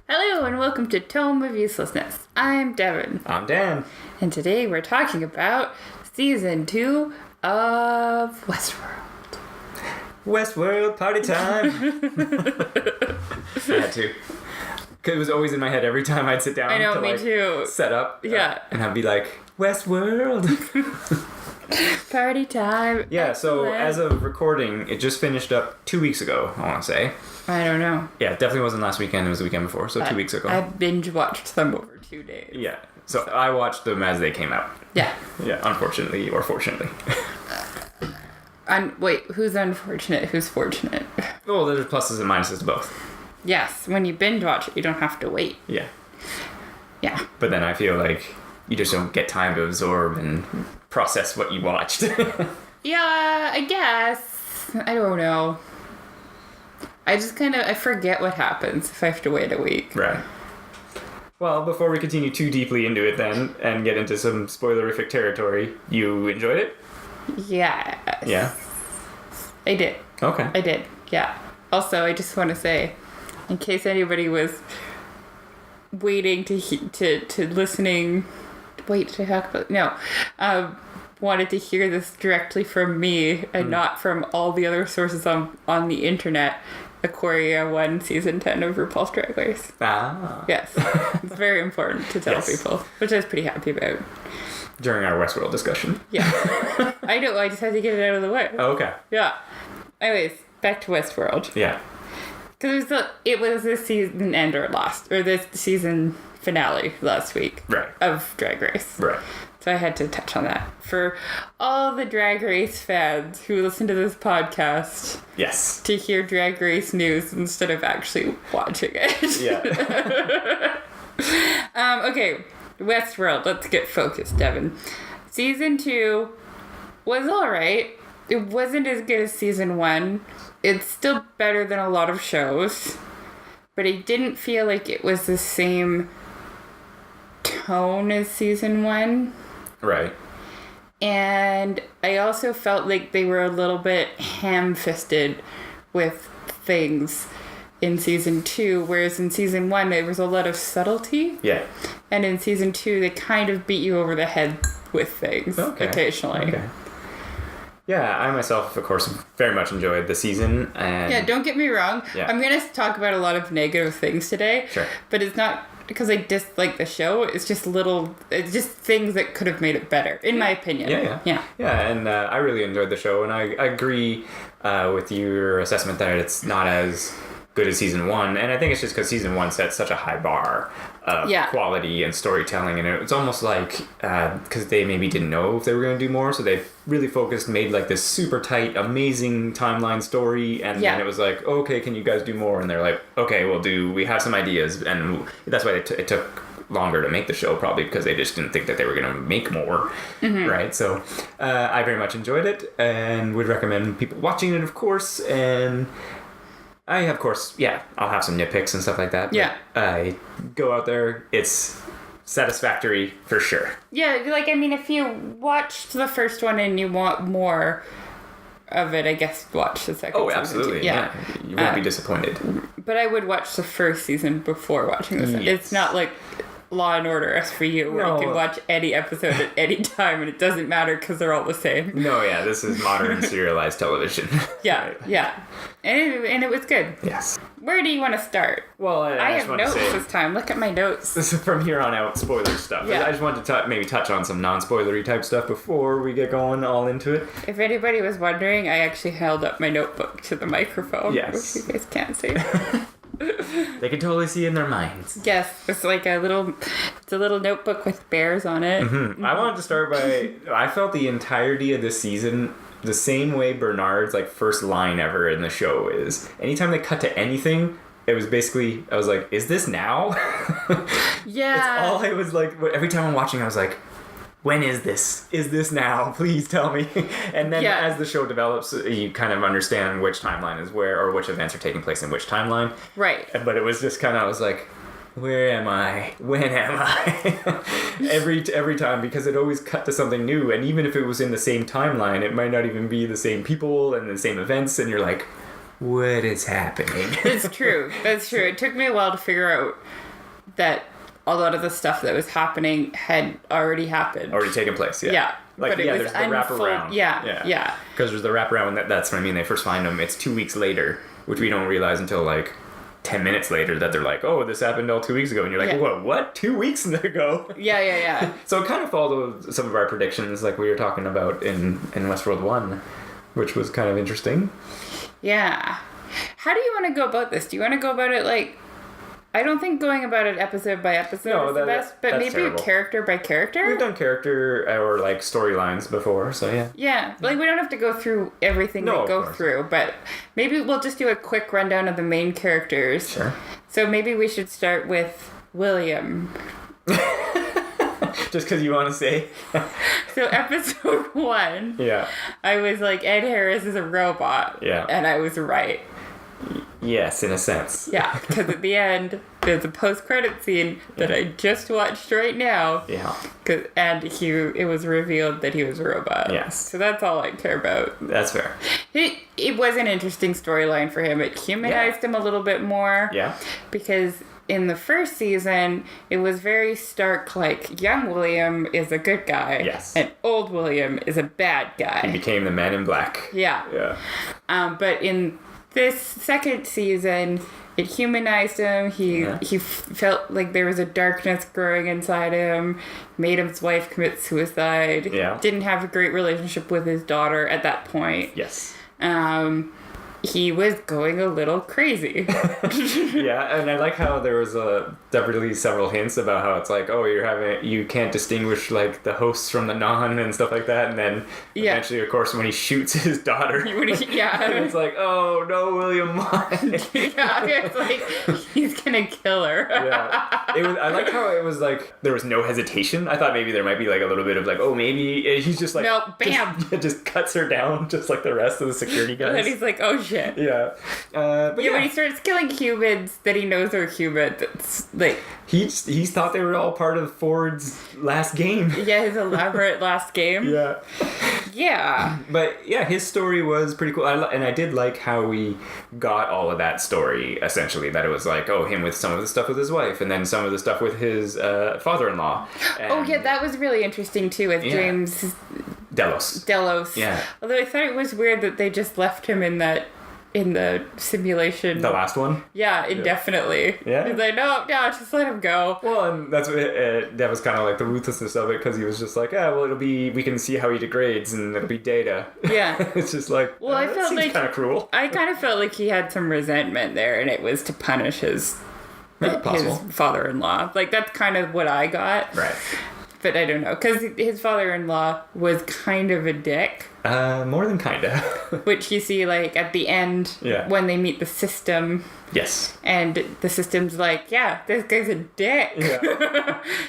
Hello and welcome to Tome of Uselessness. I'm Devin. I'm Dan. And today we're talking about Season 2 of Westworld. Westworld party time! I had to. Because it was always in my head every time I'd sit down I know, to me too. set up. Yeah. And I'd be like, Westworld! Party time. Yeah, so Excellent. as of recording, it just finished up 2 weeks ago, I want to say. I don't know. Yeah, it definitely wasn't last weekend, it was the weekend before, so 2 weeks ago. I binge watched them over 2 days. Yeah, so I watched them as they came out. Yeah. Yeah, unfortunately or fortunately. Wait, who's unfortunate? Who's fortunate? Well, there's pluses and minuses to both. Yes, when you binge watch it, you don't have to wait. Yeah. Yeah. But then I feel like you just don't get time to absorb and process what you watched. Yeah, I guess. I don't know. I just I forget what happens if I have to wait a week. Right. Well, before we continue too deeply into it then, and get into some spoilerific territory, you enjoyed it? Yes. Yeah? I did. Okay. I did, yeah. Also, I just want to say, in case anybody was waiting to listening... Wait, to talk about... No. Wanted to hear this directly from me and not from all the other sources on the internet. Aquaria won season 10 of RuPaul's Drag Race. Ah. Yes. It's very important to tell Yes. people, which I was pretty happy about. During our Westworld discussion. Yeah. I know, I just had to get it out of the way. Oh, okay. Yeah. Anyways, back to Westworld. Yeah. Because it was the season ender the season finale last week. Right. Of Drag Race. Right. So I had to touch on that. For all the Drag Race fans who listen to this podcast Yes. to hear Drag Race news instead of actually watching it. Yeah. Okay, Westworld. Let's get focused, Devin. Season 2 was alright. It wasn't as good as season 1. It's still better than a lot of shows. But I didn't feel like it was the same tone as season 1. Right. And I also felt like they were a little bit ham-fisted with things in season 2, whereas in season 1 there was a lot of subtlety. Yeah. And in season 2 they kind of beat you over the head with things occasionally. Okay. Yeah, I myself, of course, very much enjoyed the season. And Yeah, don't get me wrong. Yeah. I'm going to talk about a lot of negative things today. Sure. But it's not because I dislike the show. It's just things that could have made it better, in my opinion. Yeah, and I really enjoyed the show, and I agree with your assessment that it's not as good as season 1, and I think it's just because season 1 set such a high bar of quality and storytelling, and it's almost like because they maybe didn't know if they were going to do more, so they really made like this super tight, amazing timeline story, and then it was like, okay, can you guys do more? And they're like, okay, we have some ideas, and that's why it took longer to make the show, probably because they just didn't think that they were going to make more, right? So I very much enjoyed it, and would recommend people watching it, of course, and of course, I'll have some nitpicks and stuff like that. But go out there. It's satisfactory for sure. Yeah, like, I mean, if you watched the first one and you want more of it, I guess watch the second season. Oh, absolutely. Too. Yeah. You won't be disappointed. But I would watch the first season before watching the second. Yes. It's not like Law and Order SVU where you can watch any episode at any time and it doesn't matter because they're all the same. No, this is modern serialized television. Yeah, yeah. And it was good. Yes. Where do you want to start? Well, I have notes this time. Look at my notes. This is from here on out, spoiler stuff. Yeah. I just wanted to maybe touch on some non-spoilery type stuff before we get going all into it. If anybody was wondering, I actually held up my notebook to the microphone, Yes. which you guys can't see. They can totally see in their minds. Yes, it's like a little notebook with bears on it. I wanted to start by, I felt the entirety of this season the same way Bernard's first line ever in the show is. Anytime they cut to anything, it was basically, I was like, is this now? Yeah. It's all I was like, every time I'm watching, I was like, when is this? Is this now? Please tell me. And then as the show develops, you kind of understand which timeline is where, or which events are taking place in which timeline. Right. But it was just kind of, I was like, where am I? When am I? every time, because it always cut to something new, and even if it was in the same timeline, it might not even be the same people and the same events, and you're like, what is happening? That's true. That's true. It took me a while to figure out that a lot of the stuff that was happening had already happened. Already taken place, yeah. Yeah. Like, but it was there's the wraparound. Yeah. Because there's the wraparound, that's what I mean. They first find him, it's 2 weeks later, which we don't realize until, like, 10 minutes later that they're like, oh, this happened all 2 weeks ago. And you're like, what? 2 weeks ago? Yeah. So it kind of followed some of our predictions, like we were talking about in Westworld 1, which was kind of interesting. Yeah. How do you want to go about this? Do you want to go about it like... I don't think going about it episode by episode is the best, but maybe terrible. Character by character? We've done character or like storylines before, so yeah. Yeah, like we don't have to go through everything we go through, but maybe we'll just do a quick rundown of the main characters. Sure. So maybe we should start with William. Just because you want to say? So episode 1, yeah, I was like, Ed Harris is a robot. Yeah. And I was right. Yes, in a sense. Yeah, because at the end, there's a post-credit scene that I just watched right now. Yeah. And it was revealed that he was a robot. Yes. So that's all I care about. That's fair. It was an interesting storyline for him. It humanized him a little bit more. Yeah. Because in the first season, it was very stark, like, young William is a good guy. Yes. And old William is a bad guy. He became the Man in Black. Yeah. Yeah. But in this second season, it humanized him. He felt like there was a darkness growing inside him. Made his wife commit suicide. Yeah. Didn't have a great relationship with his daughter at that point. Yes. He was going a little crazy. Yeah, and I like how there was definitely several hints about how it's like, oh, you can't distinguish like the hosts from the non and stuff like that, and then eventually, of course, when he shoots his daughter, it's like, oh no, William, why? It's like he's gonna kill her. I liked how it was like there was no hesitation. I thought maybe there might be like a little bit of like, oh, maybe he's just like, no, bam, just cuts her down, just like the rest of the security guys. And he's like, oh shit. Yeah. But when he starts killing humans that he knows are human, it's like... He's thought they were all part of Ford's last game. Yeah, his elaborate last game. Yeah. Yeah. But yeah, his story was pretty cool. And I did like how we got all of that story, essentially. That it was like, oh, him with some of the stuff with his wife, and then some of the stuff with his father-in-law. And that was really interesting, too, with James... Delos. Yeah. Although I thought it was weird that they just left him in the simulation. The last one? Yeah, indefinitely. Yeah. He's like, no, just let him go. Well, and that's what that was kind of like the ruthlessness of it, because he was just like, we can see how he degrades, and it'll be data. Yeah. It's just like, well, I felt like kind of cruel. I kind of felt like he had some resentment there, and it was to punish his father-in-law. Like, that's kind of what I got. Right. But I don't know, because his father-in-law was kind of a dick. More than kinda. Which you see, like, at the end, when they meet the system. Yes. And the system's like, yeah, this guy's a dick. Yeah.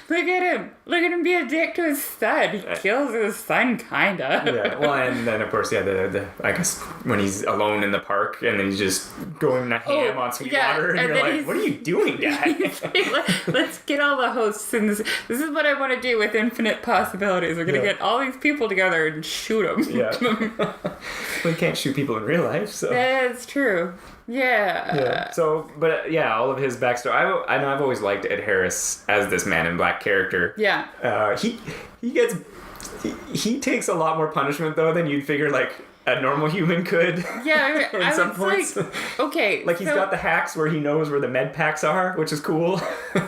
Look at him. Look at him be a dick to his son. He kills his son, kinda. Yeah. Well, and then, of course, I guess when he's alone in the park and then he's just going ham on Sweetwater, and you're like, what are you doing, Dad? Let's get all the hosts, and this is what I want to do with infinite possibilities. We're going to get all these people together and shoot them. Yeah. We can't shoot people in real life, so. That's true. Yeah. So, but all of his backstory. I know I've always liked Ed Harris as this Man in Black character. Yeah. He takes a lot more punishment though than you'd figure like a normal human could. Yeah. At some points. Like, okay. Like he's got the hacks where he knows where the med packs are, which is cool.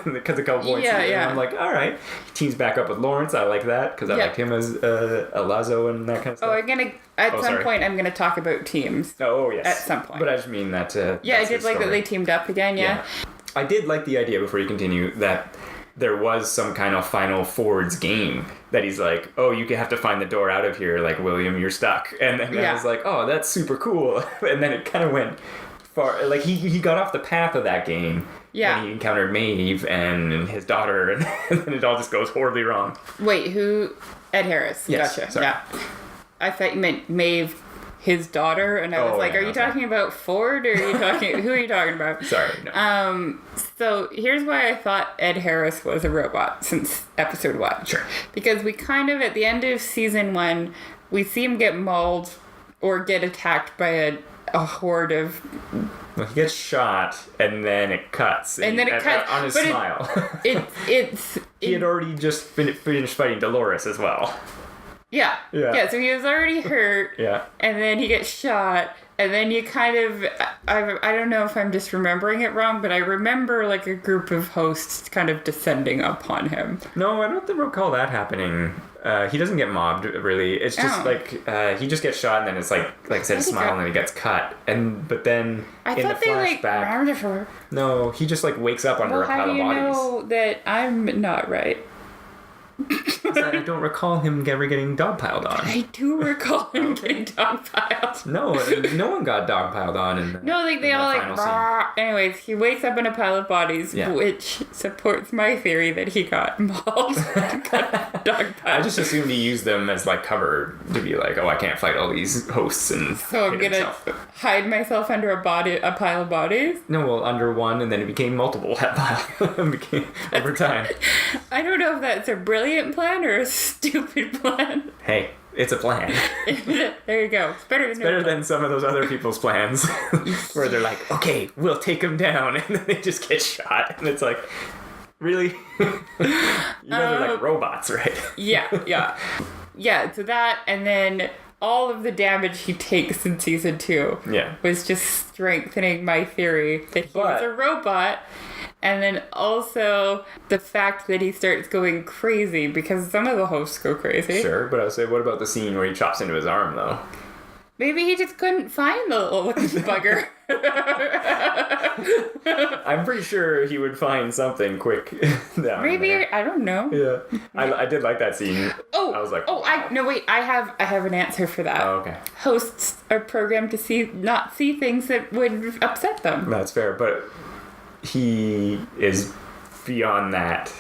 Because a couple points. Yeah. I'm like, all right. He teams back up with Lawrence. I like that because I liked him as a Lazo and that kind of stuff. At some point, I'm gonna talk about teams. Oh yes. At some point. But I just mean that. I did like that they teamed up again. Yeah. I did like the idea, before you continue, that there was some kind of final Ford's game that he's like, oh, you have to find the door out of here, like, William, you're stuck. And then I was like, oh, that's super cool. And then it kind of went far. Like, he got off the path of that game when he encountered Maeve and his daughter, and then it all just goes horribly wrong. Wait, who? Ed Harris. Yes, gotcha. sorry. Yeah. I thought you meant Maeve, his daughter, and I was like, are you talking about Ford, or are you talking... Who are you talking about? Sorry, no. So here's why I thought Ed Harris was a robot since episode 1. Sure. Because we kind of, at the end of season 1, we see him get mauled or get attacked by a horde of... Well, he gets shot, and then it cuts. And then it cuts. On his but smile. He had already just finished fighting Dolores as well. Yeah. So he was already hurt. Yeah. And then he gets shot. And then you kind of, I don't know if I'm just remembering it wrong, but I remember like a group of hosts kind of descending upon him. No, I don't recall that happening. He doesn't get mobbed, really. It's just he just gets shot, and then it's like I said, smile, and then he gets cut. But then I in thought the flashback, no, he just like wakes up under a pile of bodies. How do you know that I'm not right? I don't recall him ever getting dogpiled on. I do recall him getting dogpiled. No one got dogpiled on. No, like they all like. Rah. Anyways, he wakes up in a pile of bodies, which supports my theory that he got mauled, got dogpiled. I just assumed he used them as like cover to be like, oh, I can't fight all these hosts, and so I'm gonna hide myself under a pile of bodies. No, well, under one, and then it became multiple over time. I don't know if that's a brilliant plan or a stupid plan. Hey, it's a plan. There you go. It's better than some of those other people's plans where they're like, okay, we'll take them down, and then they just get shot, and it's like, really? You guys are like robots, right? Yeah. So that, and then all of the damage he takes in season 2 was just strengthening my theory that he was a robot. And then also the fact that he starts going crazy, because some of the hosts go crazy. Sure, but I would say, what about the scene where he chops into his arm, though? Maybe he just couldn't find the little bugger. I'm pretty sure he would find something quick down Maybe there. I don't know. Yeah, I did like that scene. I was like, wow. I have an answer for that. Oh, okay. Hosts are programmed to not see things that would upset them. That's fair, but he is beyond that.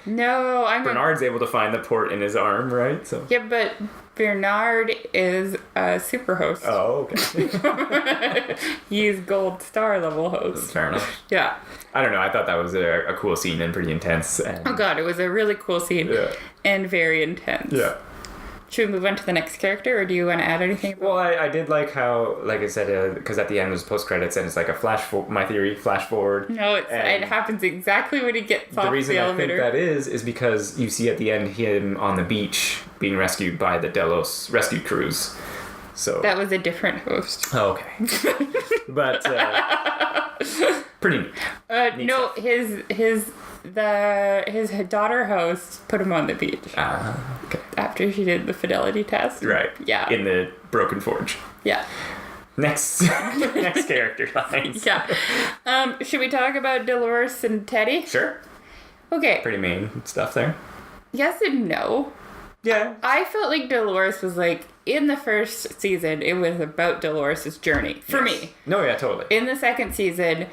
No, Bernard's able to find the port in his arm, right? So yeah, but Bernard is a super host. Oh, okay. He's gold star level host. Fair enough. Yeah. I don't know. I thought that was a cool scene and pretty intense. And... Oh god, it was a really cool scene. Yeah. And very intense. Yeah. Should we move on to the next character, or do you want to add anything? Well, I did like how, like I said, because at the end was post-credits, and it's like a flash forward. No, it happens exactly when he gets off the elevator. The reason I think that is because you see at the end him on the beach being rescued by the Delos rescue crews. So that was a different host. Oh, okay. But pretty neat. No, his daughter host put him on the beach. Okay. After she did the fidelity test. Right. Yeah. In the Broken Forge. Yeah. Next character lines. Yeah. Should we talk about Dolores and Teddy? Sure. Okay. Pretty main stuff there. Yes and no. Yeah. I felt like Dolores was like, in the first season, it was about Dolores' journey. For me. No, yeah, totally. In the second season,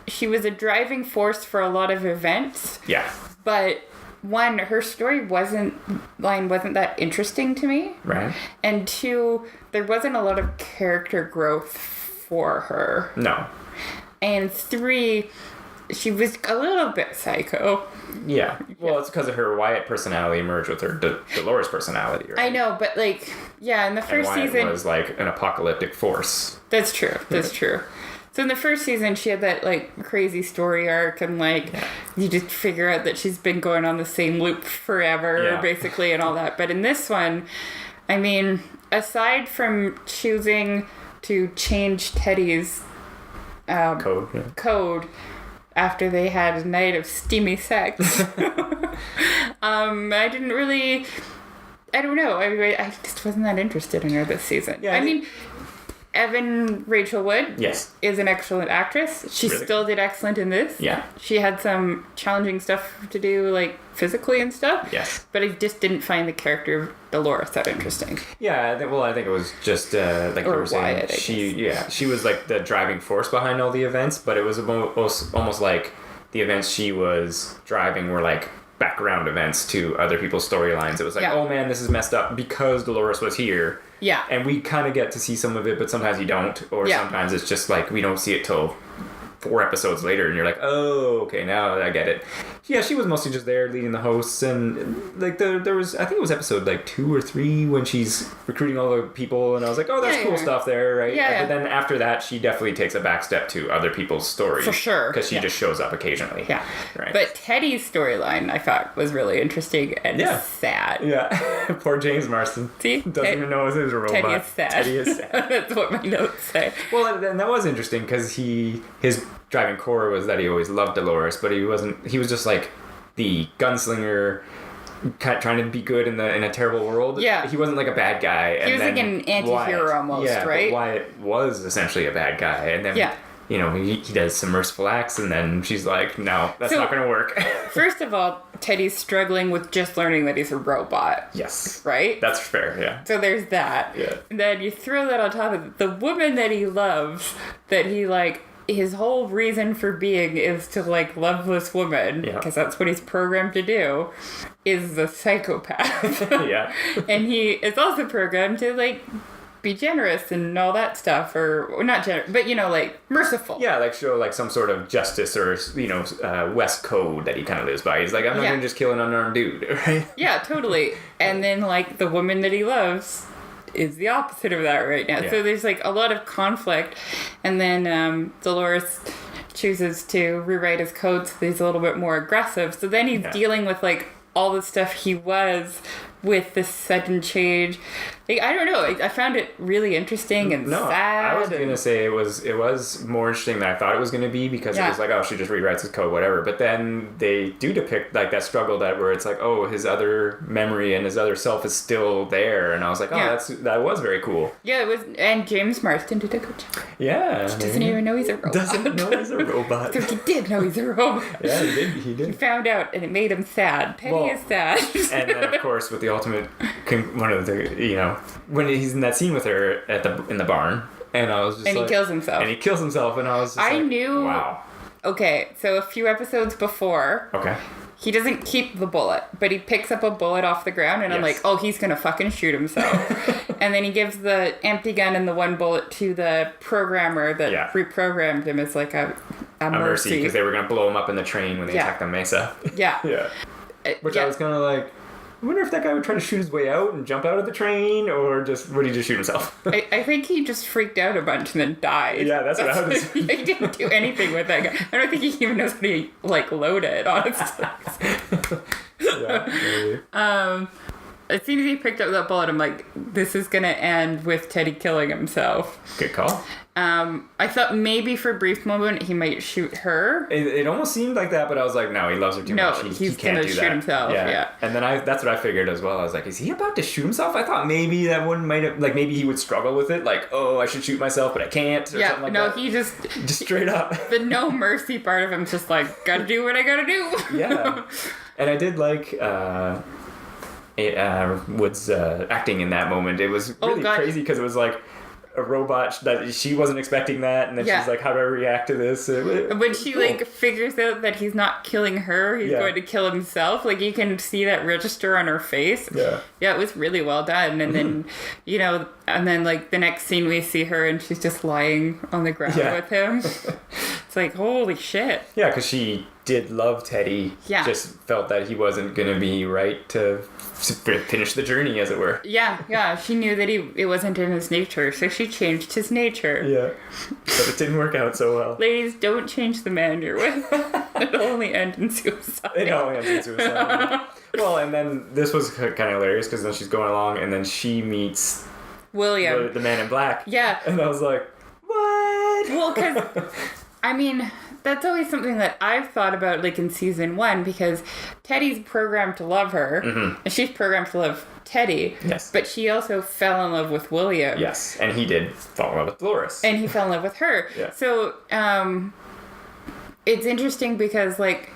she was a driving force for a lot of events. Yeah. But one, her story wasn't that interesting to me. Right. And two, there wasn't a lot of character growth for her. No. And three, she was a little bit psycho. Yeah. Well, it's because of her Wyatt personality merged with her Dolores personality, right? I know, but like, yeah, in the first Wyatt season... was like an apocalyptic force. That's true. So in the first season, she had that, like, crazy story arc, and, like, you just figure out that she's been going on the same loop forever, basically, and all that. But in this one, I mean, aside from choosing to change Teddy's code after they had a night of steamy sex, I didn't really... I don't know. I just wasn't that interested in her this season. Yeah, I mean... Rachel Wood is an excellent actress. She still did excellent in this. Yeah. She had some challenging stuff to do, like, physically and stuff. Yes. But I just didn't find the character of Dolores that interesting. Yeah, I think it was just, like you were saying, Wyatt, she was, like, the driving force behind all the events, but it was almost like the events she was driving were, like, background events to other people's storylines. It was like, oh man, this is messed up because Dolores was here. Yeah. And we kind of get to see some of it, but sometimes you don't. Or sometimes it's just like we don't see it till 4 episodes later, and you're like, oh, okay, now I get it. Yeah, she was mostly just there leading the hosts, and like there was, I think it was episode like 2 or 3 when she's recruiting all the people, and I was like, oh, that's cool stuff there, right? Yeah. But then after that, she definitely takes a back step to other people's stories. For sure. Because she just shows up occasionally. Yeah. Right. But Teddy's storyline, I thought, was really interesting and sad. Yeah. Poor James Marsden. See? Doesn't even know it was a robot. Teddy is sad. Teddy is sad. That's what my notes say. Well, and that was interesting because his driving core was that he always loved Dolores, but he was just like the gunslinger trying to be good in a terrible world. Yeah. He wasn't like a bad guy. He was like an anti-hero almost, right? But Wyatt was essentially a bad guy. And then, you know, he does some merciful acts, and then she's like, no, that's not going to work. First of all, Teddy's struggling with just learning that he's a robot. Yes. Right? That's fair, yeah. So there's that. Yeah. And then you throw that on top of it. The woman that he loves, that he, like, his whole reason for being is to, like, love this woman, because that's what he's programmed to do, is the psychopath. Yeah. And he is also programmed to, like, be generous and all that stuff, or not generous, but, you know, like, merciful. Yeah, like show like some sort of justice or, you know, West code that he kind of lives by. He's like, I'm not going to just kill an unarmed dude, right? Yeah, totally. And then, like, the woman that he loves is the opposite of that right now. Yeah. So there's, like, a lot of conflict. And then Dolores chooses to rewrite his code so he's a little bit more aggressive. So then he's dealing with, like, all the stuff he was with this sudden change. Like, I don't know. I found it really interesting and sad. I was going to say it was more interesting than I thought it was going to be, because it was like, oh, she just rewrites his code, whatever. But then they do depict like that struggle where it's like, oh, his other memory and his other self is still there. And I was like, oh, that was very cool. Yeah, it was. And James Marsden did a good job. Yeah. He doesn't even know he's a robot. Doesn't know he's a robot. So he did know he's a robot. Yeah, he did. He found out, and it made him sad. Teddy is sad. And then, of course, with the ultimate, one of the, you know, when he's in that scene with her in the barn, and I was just and he kills himself. And he kills himself, and I was just knew. Wow. Okay, so a few episodes before. Okay. He doesn't keep the bullet, but he picks up a bullet off the ground, and I'm like, oh, he's gonna fucking shoot himself. And then he gives the empty gun and the one bullet to the programmer that reprogrammed him as like a mercy, because they were gonna blow him up in the train when they attacked the Mesa. Yeah. Yeah. Which I was kind of like, I wonder if that guy would try to shoot his way out and jump out of the train, or would he just shoot himself? I think he just freaked out a bunch and then died. Yeah, that's what I was. He didn't do anything with that guy. I don't think he even knows how to, like, load it, honestly. Yeah, maybe. As soon as he picked up that bullet, I'm like, this is going to end with Teddy killing himself. Good call. I thought maybe for a brief moment he might shoot her. It almost seemed like that, but I was like, no, he loves her too much. He's going to shoot himself. Yeah. And then that's what I figured as well. I was like, is he about to shoot himself? I thought maybe that one might have, like, maybe he would struggle with it. Like, oh, I should shoot myself, but I can't. Or something like that. He just straight up. The no mercy part of him's just like, gotta do what I gotta do. Yeah. And I did like Wood's acting in that moment. It was really crazy because it was like a robot that she wasn't expecting that, and then she's like, how do I react to this? When she like figures out that he's not killing her, he's going to kill himself, like you can see that register on her face. It was really well done. And then you know, and then like the next scene we see her and she's just lying on the ground with him. It's like, holy shit. Yeah, because she did love Teddy. Just felt that he wasn't gonna be right to finish the journey, as it were. She knew that it wasn't in his nature, so she changed his nature. But it didn't work out so well. Ladies, don't change the man you're with. It'll only end in suicide. It only ends in suicide. Well, and then this was kind of hilarious because then she's going along and then she meets William, the man in black. And I was like, what? Well, because I mean, that's always something that I've thought about, like, in season 1, because Teddy's programmed to love her, and she's programmed to love Teddy. Yes. But she also fell in love with William. Yes, and he did fall in love with Dolores. And he fell in love with her. So, it's interesting because, like,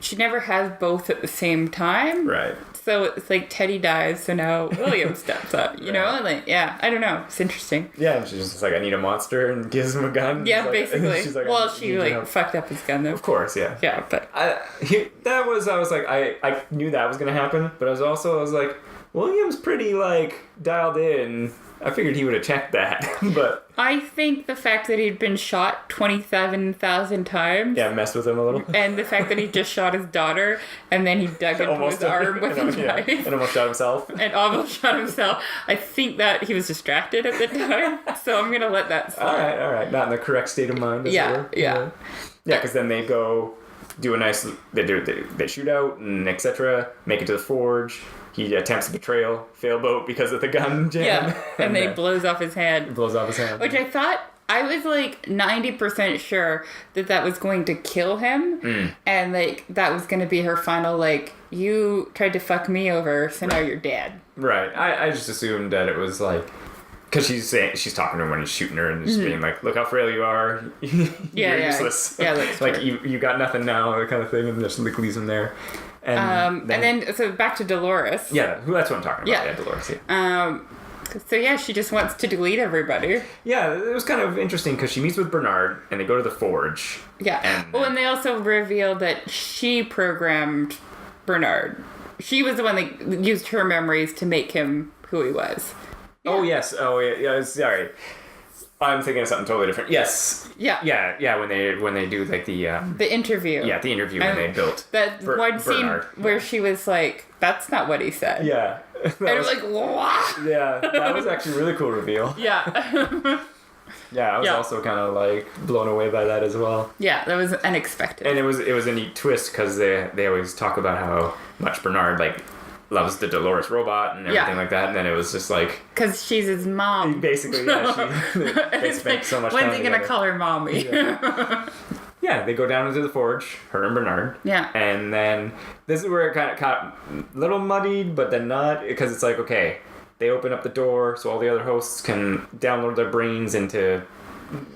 she never has both at the same time. Right. So it's like Teddy dies, so now William steps up, you know? Like, I don't know. It's interesting. Yeah, and she's just like, I need a monster, and gives him a gun. Yeah, basically. She's like, well, she, like, fucked up his gun, though. Of course, yeah. Yeah, but... I was like, I knew that was going to happen, but I was like, William's pretty, like, dialed in I figured he would have checked that, but... I think the fact that he'd been shot 27,000 times... Yeah, messed with him a little. And the fact that he just shot his daughter, and then he dug into his arm with his knife. And almost shot himself. And almost shot himself. I think that he was distracted at the time, so I'm going to let that slide. All right. Not in the correct state of mind, as it were. Yeah. Yeah, because then they go do a nice... They shoot out, and etc., make it to the forge... He attempts a betrayal, fail boat because of the gun jam. Yeah, and then he blows off his hand. Blows off his hand. Which I thought, I was like 90% sure that was going to kill him. And like, that was going to be her final, like, you tried to fuck me over, so now you're dead. Right. I just assumed that it was like, because she's talking to him when he's shooting her and just being like, look how frail you are. You're useless. Yeah, that's like, true. you got nothing now, that kind of thing, and just like leaves him there. And then so back to Dolores. Yeah, that's what I'm talking about. Yeah, Dolores. Yeah. So yeah, she just wants to delete everybody. Yeah, it was kind of interesting because she meets with Bernard and they go to the forge. Yeah. And they also reveal that she programmed Bernard. She was the one that used her memories to make him who he was. Yeah. Oh yes. Oh yeah. Sorry. I'm thinking of something totally different. Yes. Yeah. When they do like the interview. Yeah, the interview when they built that one scene where she was like, "That's not what he said." Yeah. And I was like, "What?" Yeah, that was actually a really cool reveal. Yeah. Yeah, I was also kind of like blown away by that as well. Yeah, that was unexpected. And it was a neat twist because they always talk about how much Bernard like loves the Dolores robot and everything like that, and then it was just like... Because she's his mom. Basically, they spent so much time When's he going to call her mommy? Yeah, they go down into the forge, her and Bernard. Yeah. And then this is where it kind of got a little muddied, but then not, because it's like, okay, they open up the door so all the other hosts can download their brains into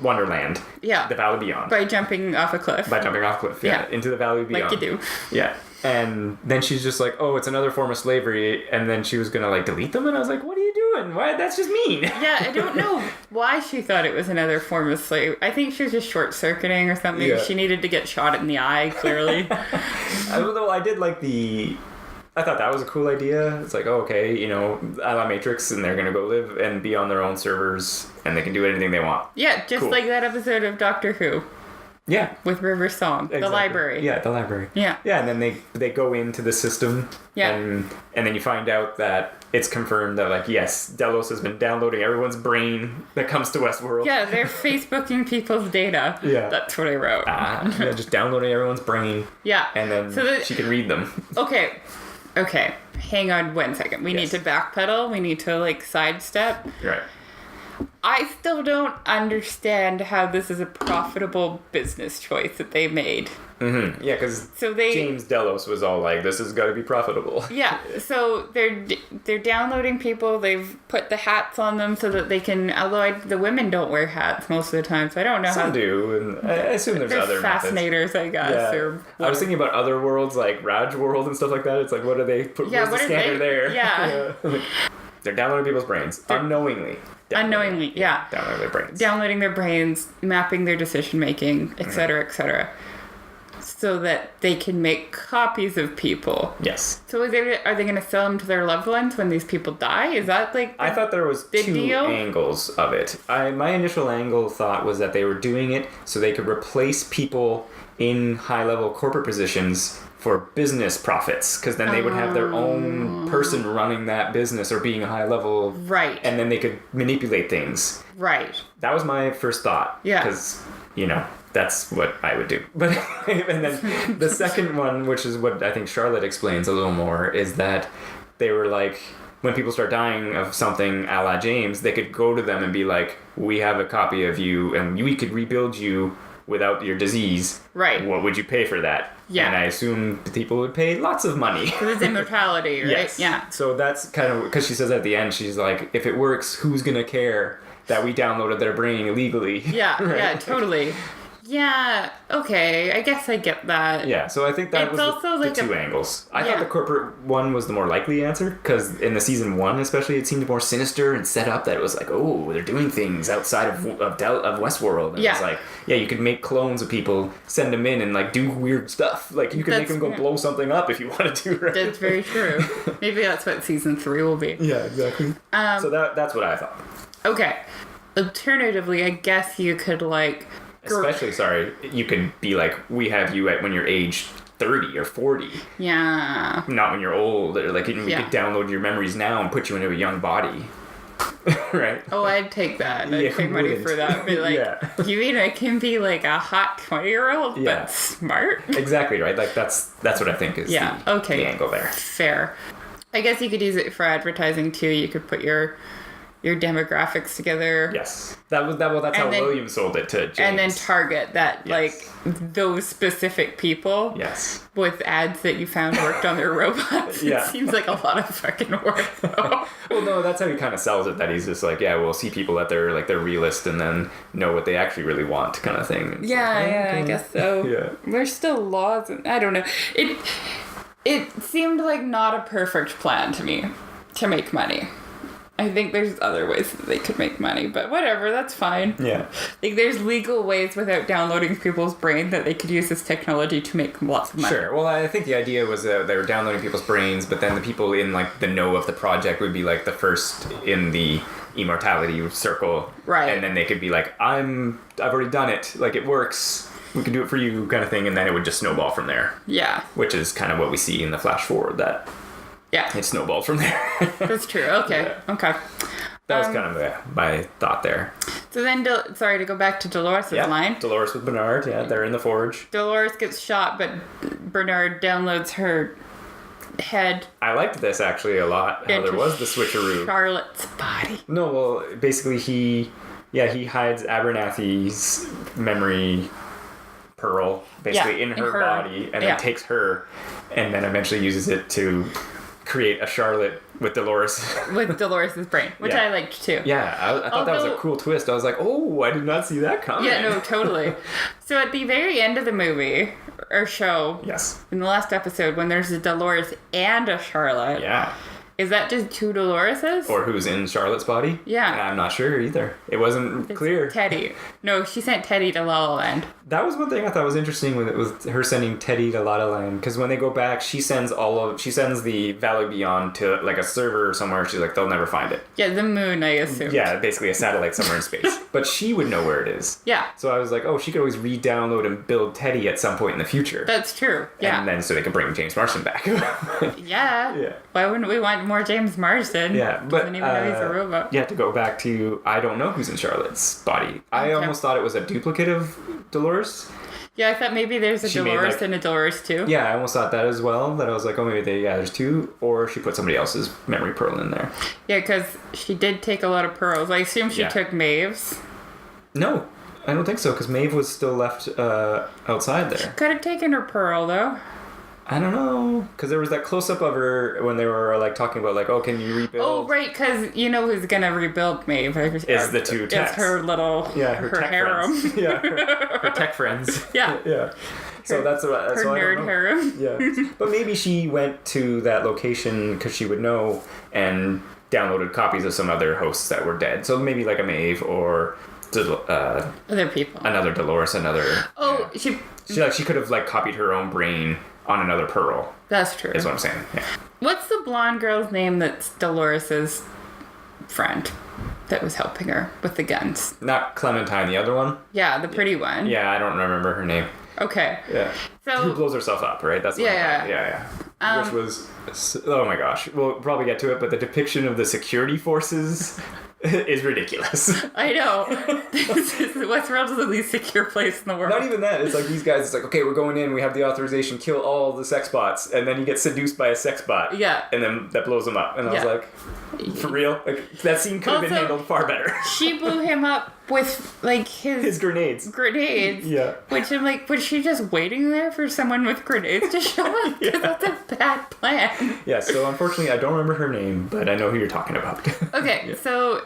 Wonderland. Yeah. The Valley Beyond. By jumping off a cliff. Into the Valley Beyond. Like you do. Yeah. And then she's just like, oh, it's another form of slavery. And then she was going to like delete them. And I was like, what are you doing? Why? That's just mean. Yeah, I don't know why she thought it was another form of slavery. I think she was just short circuiting or something. Yeah. She needed to get shot in the eye, clearly. Although I did like I thought that was a cool idea. It's like, oh, okay, you know, a la Matrix, and they're going to go live and be on their own servers, and they can do anything they want. Yeah, just like that episode of Doctor Who. Yeah. With River Song. Exactly. The library. Yeah, the library. Yeah. Yeah, and then they go into the system. Yeah. And then you find out that it's confirmed that, like, yes, Delos has been downloading everyone's brain that comes to Westworld. Yeah, they're Facebooking people's data. Yeah. That's what I wrote. Yeah, just downloading everyone's brain. Yeah. And then she can read them. Okay. Hang on 1 second. We need to backpedal. We need to, like, sidestep. Right. I still don't understand how this is a profitable business choice that they made. Mm-hmm. Yeah, because James Delos was all like, this has got to be profitable. Yeah, so they're downloading people. They've put the hats on them so that they can, although the women don't wear hats most of the time, so I don't know Some do, and I assume there's other fascinators, I guess. Yeah. I was thinking about other worlds, like Raj World and stuff like that. It's like, what do they put? Yeah, where's the scanner there? Yeah. They're downloading people's brains. Unknowingly, yeah. Downloading their brains. Downloading their brains, mapping their decision making, etc., etc., so that they can make copies of people. Yes. So are they going to sell them to their loved ones when these people die? Is that like I thought there was two angles of it. My initial thought was that they were doing it so they could replace people in high-level corporate positions for business profits, because then they would have their own person running that business or being a high level. Right. And then they could manipulate things. Right. That was my first thought. Yeah. Because, that's what I would do. But and then the second one, which is what I think Charlotte explains a little more, is that they were like, when people start dying of something a la James, they could go to them and be like, we have a copy of you and we could rebuild you without your disease. Right. What would you pay for that? Yeah. And I assume people would pay lots of money. Because it's immortality, right? Yes. Yeah. So that's kind of, because she says at the end, she's like, if it works, who's going to care that we downloaded their brain illegally? Yeah, right? Yeah, totally. Yeah, okay. I guess I get that. Yeah, so I think that It's was also the like two angles. I thought the corporate one was the more likely answer, because in the season 1 especially, it seemed more sinister and set up that it was like, oh, they're doing things outside of Westworld. And it's like, yeah, you could make clones of people, send them in, and like do weird stuff. Like you could make them go blow something up if you wanted to, right? That's very true. Maybe that's what season 3 will be. Yeah, exactly. So that's what I thought. Okay. Alternatively, I guess you could like... Especially, you could be like, we have you when you're age 30 or 40. Yeah. Not when you're old. Or like, we could download your memories now and put you into a young body. Right? Oh, I'd take that. I'd pay money for that. Be like, you mean I can be like a hot 20-year-old, but smart? Exactly, right? Like, that's what I think is the angle there. Fair. I guess you could use it for advertising, too. You could put your demographics together. Yes. That's how William sold it to James. And then target that, like, those specific people. Yes. With ads that you found worked on their robots. It seems like a lot of fucking work, though. Well, no, that's how he kind of sells it, that he's just like, yeah, we'll see people that they're realist and then know what they actually really want, kind of thing. It's I guess so. Yeah. There's still laws, and I don't know. It seemed like not a perfect plan to me to make money. I think there's other ways that they could make money, but whatever, that's fine. Yeah. Like, there's legal ways without downloading people's brain that they could use this technology to make lots of money. Sure. Well, I think the idea was that they were downloading people's brains, but then the people in, like, the know of the project would be, like, the first in the immortality circle. Right. And then they could be like, I've already done it. Like, it works. We can do it for you, kind of thing, and then it would just snowball from there. Yeah. Which is kind of what we see in the flash forward, that... Yeah. It snowballed from there. That's true. Okay. Yeah. Okay. That was kind of my thought there. So then, to go back to Dolores' line. Dolores with Bernard. Yeah, they're in the forge. Dolores gets shot, but Bernard downloads her head. I liked this actually a lot. How there was the switcheroo. Charlotte's body. No, well, basically he hides Abernathy's memory pearl basically in her body, and then takes her, and then eventually uses it to create a Charlotte with Dolores. With Dolores' brain, which I liked too. Yeah, I thought that was a cool twist. I was like, oh, I did not see that coming. Yeah, no, totally. So at the very end of the movie, or show, in the last episode, when there's a Dolores and a Charlotte. Yeah. Is that just two Doloreses? Or who's in Charlotte's body? Yeah. I'm not sure either. It wasn't clear. Teddy. No, she sent Teddy to La La Land. That was one thing I thought was interesting with her sending Teddy to La La Land, because when they go back, she sends the Valley Beyond to like a server somewhere. She's like, they'll never find it. Yeah, the moon, I assume. Yeah, basically a satellite somewhere in space. But she would know where it is. Yeah. So I was like, oh, she could always re-download and build Teddy at some point in the future. That's true. Yeah. And then so they can bring James Marsden back. Yeah. Why wouldn't we want more James Marsden? Yeah, but doesn't even know he's a robot. Yeah, to go back to, I don't know who's in Charlotte's body. I almost thought it was a duplicate of Dolores. Yeah, I thought maybe there's a Dolores and a Dolores too. Yeah, I almost thought that as well. That I was like, oh, maybe there's two, or she put somebody else's memory pearl in there. Yeah, because she did take a lot of pearls. I assume she took Maeve's. No, I don't think so, because Maeve was still left outside there. She could have taken her pearl, though. I don't know, because there was that close-up of her when they were like talking about like, oh, can you rebuild? Oh, right, because you know who's gonna rebuild Maeve? Is the two techs. It's her little, her harem. Friends. Yeah, her tech friends. Yeah. Yeah. So that's what her nerd harem. Yeah, but maybe she went to that location because she would know and downloaded copies of some other hosts that were dead. So maybe like a Maeve or other people, another Dolores, another. Oh, she could have like copied her own brain on another pearl. That's true. Is what I'm saying. Yeah. What's the blonde girl's name that's Dolores's friend that was helping her with the guns? Not Clementine, the other one? Yeah, the pretty one. Yeah, I don't remember her name. Okay. Yeah. So who blows herself up, right? That's what yeah. Which was, oh my gosh. We'll probably get to it, but the depiction of the security forces is ridiculous. I know. Westworld is the least secure place in the world. Not even that. It's like these guys, it's like, okay, we're going in, we have the authorization, kill all the sex bots, and then you get seduced by a sex bot. Yeah. And then that blows them up. And I was like, for real? Like, that scene could have been handled far better. She blew him up with, like, his grenades. Yeah. Which I'm like, was she just waiting there for someone with grenades to show up? Because that's a bad plan. Yeah, so unfortunately, I don't remember her name, but I know who you're talking about. Okay, so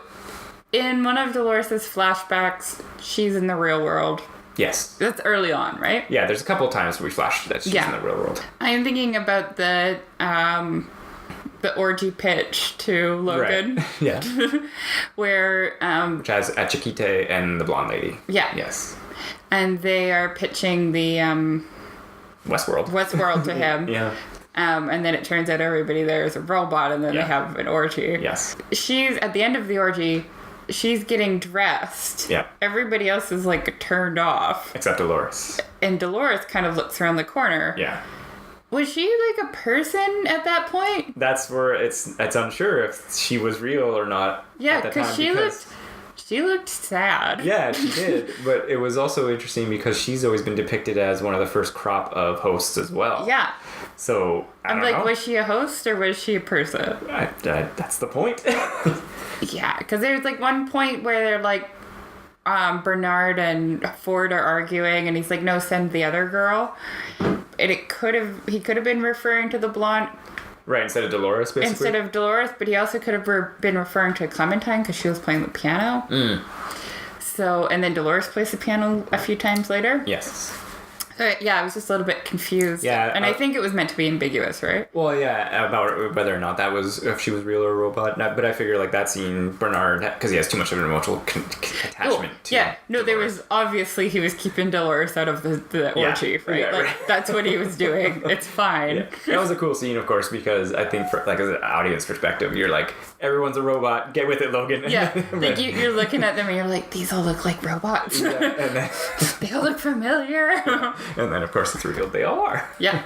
in one of Dolores' flashbacks, she's in the real world. Yes. That's early on, right? Yeah, there's a couple of times we flashed that she's in the real world. I'm thinking about the orgy pitch to Logan. Right. Yeah. Where... which has a Chiquita and the blonde lady. Yeah. Yes. And they are pitching the... Westworld to him. Yeah. And then it turns out everybody there is a robot, and then they have an orgy. Yes. She's, at the end of the orgy... She's getting dressed. Yeah. Everybody else is like turned off. Except Dolores. And Dolores kind of looks around the corner. Yeah. Was she like a person at that point? That's where it's unsure if she was real or not. Yeah, because she looked sad. Yeah, she did. But it was also interesting because she's always been depicted as one of the first crop of hosts as well. Yeah. So I'm like, was she a host or was she a person? That's the point. Yeah, because there's like one point where they're like, Bernard and Ford are arguing, and he's like, "No, send the other girl." And he could have been referring to the blonde, right? Instead of Dolores, basically. Instead of Dolores, but he also could have been referring to Clementine because she was playing the piano. So, and then Dolores plays the piano a few times later. Yes. Yeah, I was just a little bit confused. Yeah, and I think it was meant to be ambiguous, right? Well, yeah, about whether or not that was, if she was real or a robot. But I figure like that scene, Bernard, because he has too much of an emotional attachment to Dolores. There was obviously he was keeping Dolores out of the orgy, right? Yeah, like that's what he was doing. It's fine. Yeah. That was a cool scene, of course, because I think for like as an audience perspective, you're like, everyone's a robot. Get with it, Logan. Yeah, like you're looking at them and you're like, these all look like robots. Yeah, and then they all look familiar. And then, of course, it's revealed they all are. Yeah.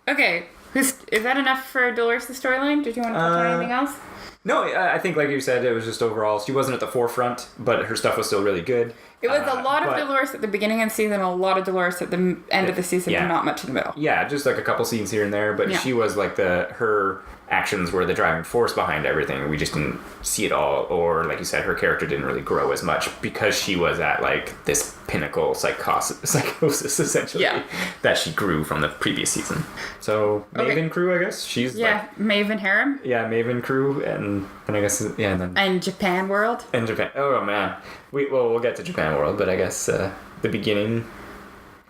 Okay, is that enough for Dolores' storyline? Did you want to touch on anything else? No, I think, like you said, it was just overall, she wasn't at the forefront, but her stuff was still really good. It was a lot of Dolores at the beginning of the season, a lot of Dolores at the end of the season, and not much in the middle. Yeah, just like a couple scenes here and there, but she was like her actions were the driving force behind everything. We just didn't see it all, or like you said, her character didn't really grow as much because she was at like this pinnacle psychosis essentially that she grew from the previous season. So Maven Crew, I guess she's Maven Harem. Yeah, Maven Crew, and I guess and Japan World. And Japan. Oh man, we'll get to Japan World, but I guess the beginning.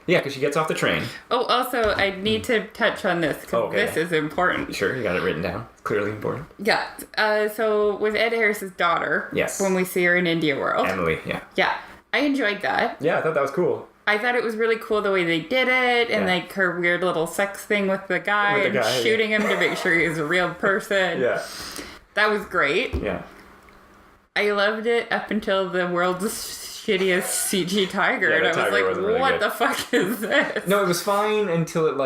Yeah, because she gets off the train. Oh, also, I need to touch on this because this is important. Sure, you got it written down. It's clearly important. Yeah. So with Ed Harris's daughter, when we see her in India World, Emily, yeah, I enjoyed that. Yeah, I thought that was cool. I thought it was really cool the way they did it, and like her weird little sex thing with the guy and shooting him to make sure he was a real person. Yeah, that was great. Yeah, I loved it up until the world's shittiest CG tiger, and I was like, really what the fuck is this? No, it was fine until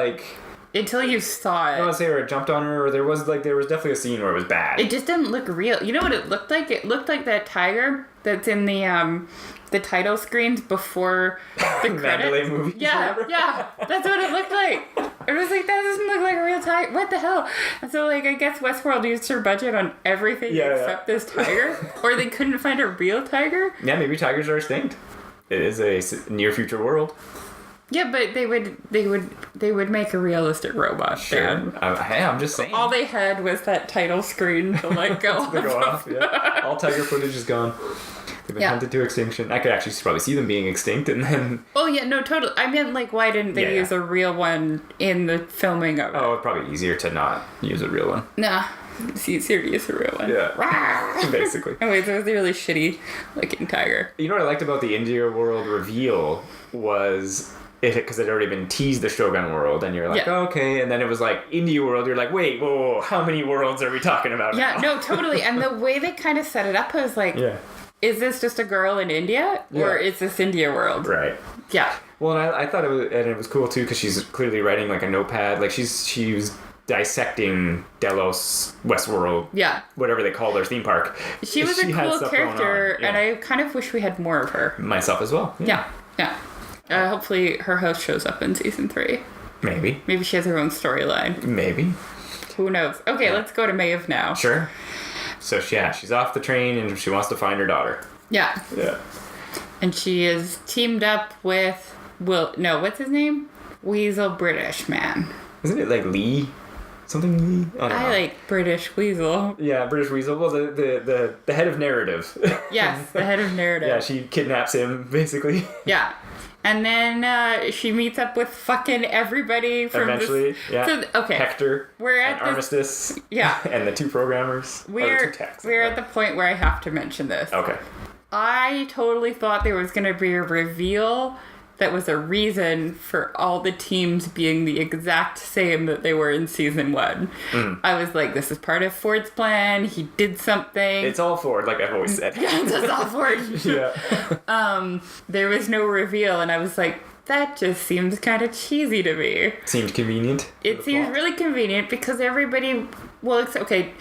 until you saw it. I don't want to say where it jumped on her, or there was definitely a scene where it was bad. It just didn't look real. You know what it looked like? It looked like that tiger that's in the title screens before the credits. movie. Yeah, that's what it looked like. It was like, that doesn't look like a real tiger. What the hell? And so, like, I guess Westworld used her budget on everything except this tiger, or they couldn't find a real tiger. Yeah, maybe tigers are extinct. It is a near future world. Yeah, but they would make a realistic robot. Sure. Hey, I'm just saying. All they had was that title screen to let go. To go off. Yeah. All tiger footage is gone. They've been hunted to extinction. I could actually probably see them being extinct, and then. Oh yeah, no, totally. I meant like, why didn't they use a real one in the filming of it? Oh, it's probably easier to not use a real one. Nah, it's easier to use a real one. Yeah, basically. Anyways, it was a really shitty looking tiger. You know what I liked about the India World reveal was. Because it had already been teased the Shogun World, and you're like, okay, and then it was like India World. You're like, wait, whoa, how many worlds are we talking about? Yeah, no, totally. And the way they kind of set it up, I was like, is this just a girl in India, or is this India World? Right. Yeah. Well, and I thought it was cool too because she's clearly writing like a notepad, like she was dissecting Delos, Westworld, whatever they call their theme park. She was a cool character, and I kind of wish we had more of her. Myself as well. Yeah. Hopefully her host shows up in season 3. Maybe she has her own storyline. Maybe. Who knows? Okay, let's go to Maeve now. Sure. So she's off the train and she wants to find her daughter. Yeah. And she is teamed up with what's his name? Weasel British man. Isn't it like Lee something. I don't know. like British Weasel. Yeah, British Weasel. Well, the head of narrative. Yes, the head of narrative. Yeah, she kidnaps him basically. Yeah. And then she meets up with fucking everybody from eventually. Yeah. So, okay. Hector. We're at and Armistice. Yeah. And the two programmers. We're at the point where I have to mention this. Okay. I totally thought there was going to be a reveal that was a reason for all the teams being the exact same that they were in season 1. I was like, this is part of Ford's plan. He did something. It's all Ford, like I've always said. Yeah, it's all Ford. Yeah. There was no reveal, and I was like, that just seems kind of cheesy to me. Seemed convenient. It seems really convenient because everybody, well, it's okay,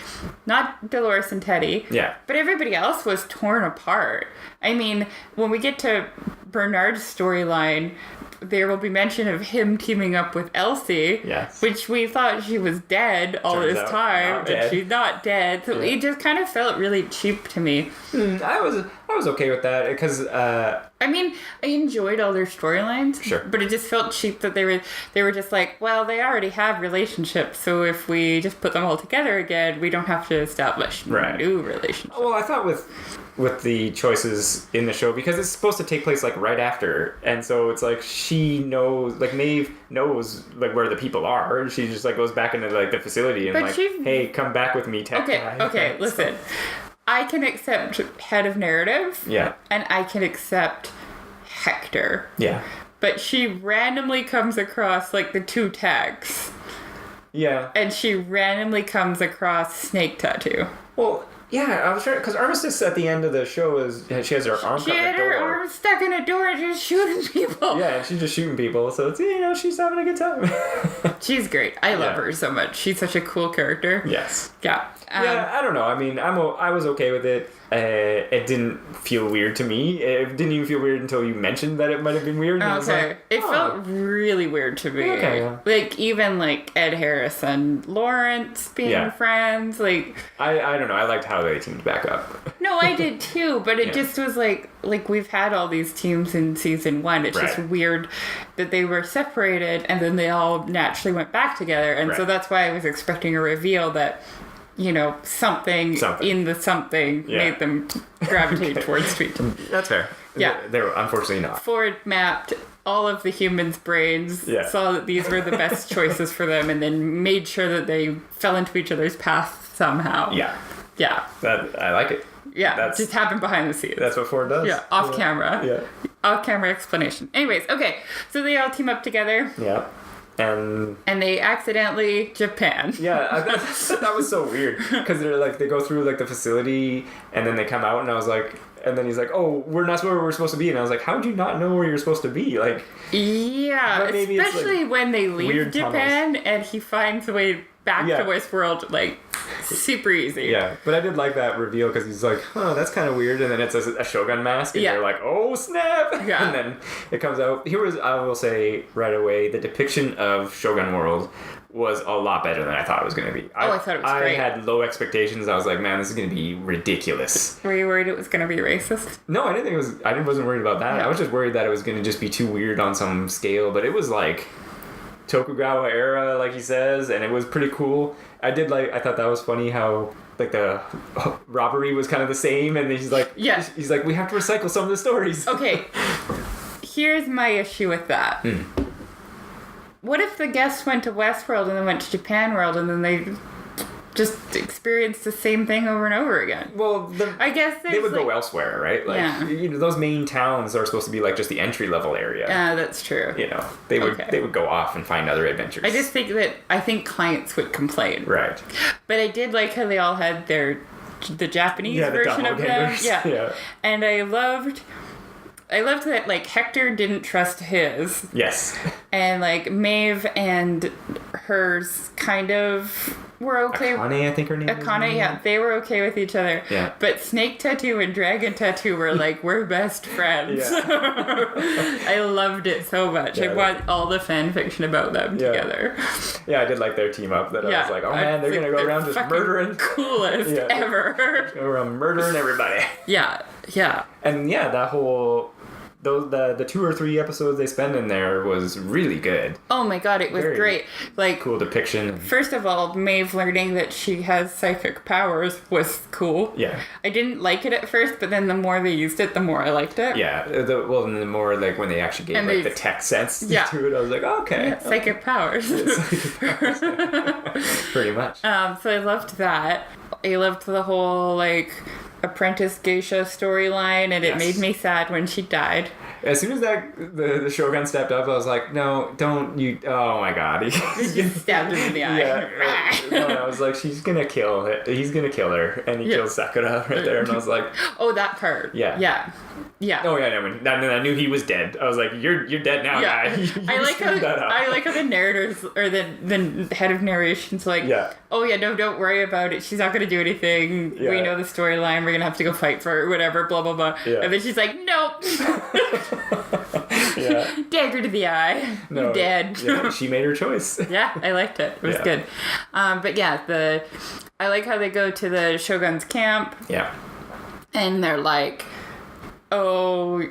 not Dolores and Teddy. Yeah. But everybody else was torn apart. I mean, when we get to Bernard's storyline, there will be mention of him teaming up with Elsie. Yes. Which we thought she was dead all Turns this out time, not but dead. she's not dead. So it just kind of felt really cheap to me. I was okay with that because I mean, I enjoyed all their storylines. Sure. But it just felt cheap that they were just like, well, they already have relationships, so if we just put them all together again, we don't have to establish new relationships. Well, I thought with the choices in the show, because it's supposed to take place like right after, and so it's like she knows, like Maeve knows like where the people are. She just like goes back into like the facility and hey, come back with me, tech guy. Okay, listen. I can accept head of narrative. Yeah. And I can accept Hector. Yeah. But she randomly comes across like the two tags. Yeah. And she randomly comes across Snake Tattoo. Well, yeah, I was sure because Armistice at the end of the show she has her arm cut in the door. She had her arm stuck in a door and just shooting people. Yeah, and she's just shooting people, so it's she's having a good time. She's great. I love her so much. She's such a cool character. Yes. Yeah. Yeah, I don't know. I mean, I was okay with it. It didn't feel weird to me. It didn't even feel weird until you mentioned that it might have been weird. And I was like, it felt really weird to me. Okay, yeah. Like, even, like, Ed Harris and Lawrence being friends. Like, I don't know. I liked how they teamed back up. No, I did too, but it just was like we've had all these teams in season 1. It's just weird that they were separated and then they all naturally went back together. And so that's why I was expecting a reveal that, something in the something made them gravitate towards each other. That's fair. Yeah. They were unfortunately not. Ford mapped all of the humans' brains, saw that these were the best choices for them, and then made sure that they fell into each other's path somehow. Yeah. Yeah. I like it. Yeah, it just happened behind the scenes. That's what Ford does. Yeah, off camera. Yeah. Off camera explanation. Anyways, okay. So they all team up together. Yeah. And they accidentally Japan. Yeah, that was so weird because they go through like the facility and then they come out and I was like, and then he's like, oh, we're not where we're supposed to be, and I was like, how would you not know where you're supposed to be? Like, yeah, especially when they leave Japan and he finds a way back to Westworld, like super easy. Yeah, but I did like that reveal because he's like, oh, that's kind of weird, and then it's a Shogun mask, and you're like, oh snap! Yeah, and then it comes out. I will say right away, the depiction of Shogun World was a lot better than I thought it was going to be. I thought it was great. I had low expectations. I was like, man, this is going to be ridiculous. Were you worried it was going to be racist? No, I didn't think it was. I wasn't worried about that. Yeah. I was just worried that it was going to just be too weird on some scale. But it was like Tokugawa era, like he says, and it was pretty cool. I thought that was funny how like the robbery was kind of the same, and he's like, he's like, we have to recycle some of the stories. Okay, here's my issue with that. What if the guests went to Westworld and then went to Japan World and then they just experienced the same thing over and over again? Well, I guess they would go elsewhere, right? Like, those main towns are supposed to be like just the entry level area. Yeah, that's true. They would go off and find other adventures. I just think clients would complain. Right. But I did like how they all had the Japanese version of them. Yeah. And I loved that, like, Hector didn't trust his. Yes. And, like, Maeve and hers kind of were okay. Akane, I think her name is. Akane, yeah. They were okay with each other. Yeah. But Snake Tattoo and Dragon Tattoo were like, we're best friends. Yeah. I loved it so much. I want all the fan fiction about them together. Yeah, I did like their team up. I was like, oh man, they're going to go around just murdering. Coolest ever. Go around murdering everybody. Yeah. And that whole the 2 or 3 episodes they spend in there was really good. Oh my god, it was Very great. Like, cool depiction. First of all, Maeve learning that she has psychic powers was cool. Yeah. I didn't like it at first, but then the more they used it, the more I liked it. Yeah. And the more like when they actually gave like the tech sense to it, I was like, okay. Yeah, psychic powers. Pretty much. So I loved that. I loved the whole like apprentice geisha storyline, and it made me sad when she died. As soon as the Shogun stepped up, I was like, no, don't you... Oh my god. He stabbed him in the eye. Yeah. No, I was like, he's gonna kill her. And he kills Sakura right there. And I was like... Oh, that part. Yeah. Yeah. Yeah. Oh yeah, when I knew he was dead. I was like, "You're dead now, guy." I like how the narrators or the head of narration's like, "Oh yeah, no, don't worry about it. She's not gonna do anything. Yeah. We know the storyline. We're gonna have to go fight for her, whatever, blah blah blah." Yeah. And then she's like, "Nope." Dagger to the eye. No, you're dead. Yeah, she made her choice. Yeah, I liked it. It was good. But yeah, I like how they go to the Shogun's camp. Yeah. And they're like, oh,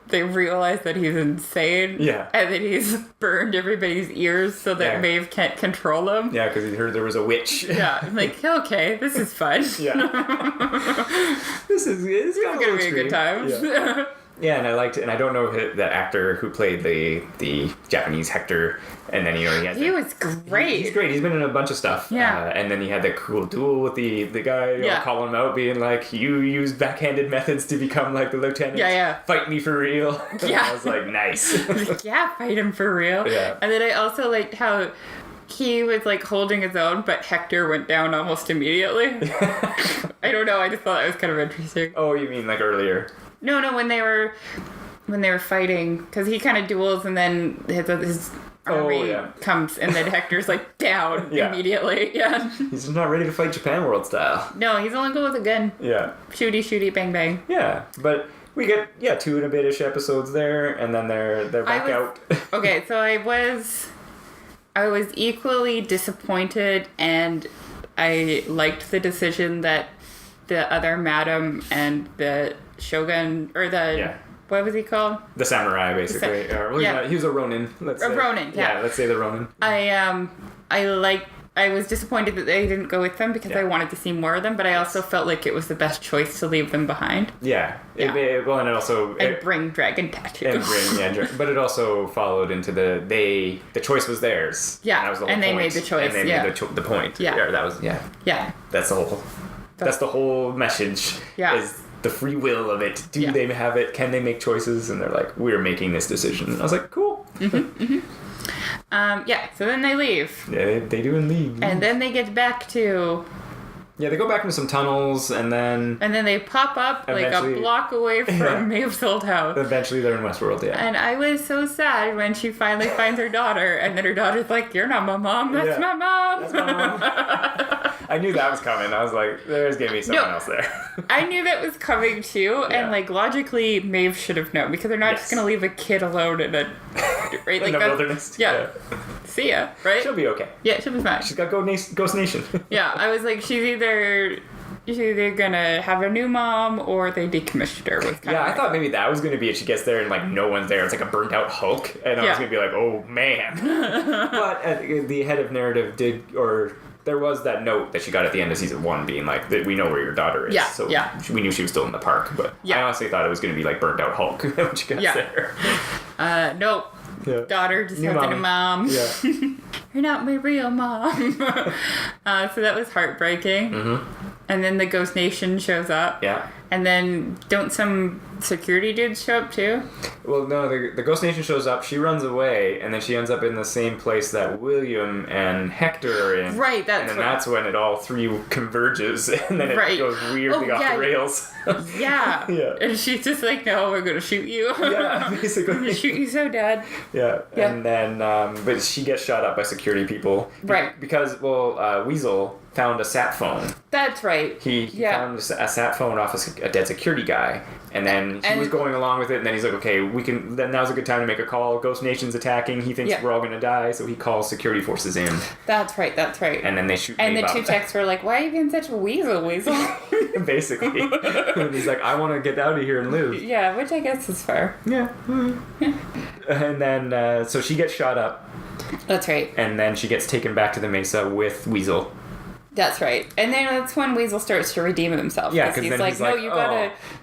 they realize that he's insane. Yeah. And that he's burned everybody's ears so that Maeve can't control him. Yeah, because he heard there was a witch. Yeah. I'm like, okay, this is fun. Yeah. This is going to be a good time. Yeah. Yeah, and I liked it, and I don't know that actor who played the Japanese Hector, and then he was great. He's great. He's been in a bunch of stuff. Yeah, and then he had that cool duel with the guy calling him out, being like, "You used backhanded methods to become like the lieutenant. Yeah. Fight me for real." Yeah, I was like, nice. Yeah, fight him for real. Yeah, and then I also liked how he was like holding his own, but Hector went down almost immediately. I don't know. I just thought that was kind of interesting. Oh, you mean like earlier? No, when they were fighting, because he kind of duels and then his army comes and then Hector's like down immediately. Yeah. He's just not ready to fight Japan World style. No, he's only good with a gun. Yeah. Shooty, bang, bang. Yeah, but we get 2 and a bit-ish episodes there, and then they're back out. Okay, so I was equally disappointed, and I liked the decision that the other madam and the Shogun, or what was he called? The samurai, basically. He was a Ronin. Ronin, yeah. Yeah, let's say the Ronin. I was disappointed that they didn't go with them because I wanted to see more of them, but I also felt like it was the best choice to leave them behind. Yeah. And it also... And bring dragon tattoos. But it also followed into the choice was theirs. Yeah, and that was the whole they made the choice. And they made the point. Yeah. That was... Yeah. Yeah. That's the whole message. Yeah. Is the free will of it. Do they have it? Can they make choices? And they're like, we're making this decision. And I was like, cool. Mm-hmm. So then they leave. Yeah, they do leave. And then they get back to... Yeah, they go back into some tunnels, and then they pop up like a block away from Maeve's old house. Eventually they're in Westworld, yeah. And I was so sad when she finally finds her daughter, and then her daughter's like, "You're not my mom, that's my mom." That's my mom. I knew that was coming. I was like, there's gonna be someone else there. I knew that was coming too, and like logically Maeve should have known, because they're not just gonna leave a kid alone in a right, like in the wilderness. Yeah. See ya, right? She'll be okay. Yeah, she'll be fine. She's got Ghost Nation. Yeah, I was like, she's either gonna have a new mom or they decommissioned her. I thought maybe that was gonna be it. She gets there and like no one's there. It's like a burnt out Hulk, and I was gonna be like, oh man. But the head of narrative there was that note that she got at the end of season 1 being like, that we know where your daughter is. Yeah, so we knew she was still in the park, but I honestly thought it was going to be like burnt out Hulk when she got there. Nope. Yeah. Daughter just has a mom. Yeah. You're not my real mom. So that was heartbreaking. Mm-hmm. And then the Ghost Nation shows up. Yeah. And then don't some security dudes show up too? Well, no, the Ghost Nation shows up, she runs away, and then she ends up in the same place that William and Hector are in. Right, that's when it all 3 converges, and then it goes weirdly off the rails. Yeah. And she's just like, no, we're going to shoot you. Yeah, basically. I'm going to shoot you so, Dad. Yeah. And then, but she gets shot up by security people. Right. Because, Weasel found a sat phone. That's right. He found a sat phone off a dead security guy. And then he was going along with it, and then he's like, okay, then now's a good time to make a call. Ghost Nation's attacking. He thinks we're all going to die, so he calls security forces in. That's right. And then they shoot And Maeve the two techs were like, why are you being such a weasel? Basically. And he's like, I want to get out of here and live. Yeah, which I guess is fair. Yeah. And then, so she gets shot up. That's right. And then she gets taken back to the Mesa with Weasel. That's right. And then that's when Weasel starts to redeem himself. Yeah, because he's like, no, you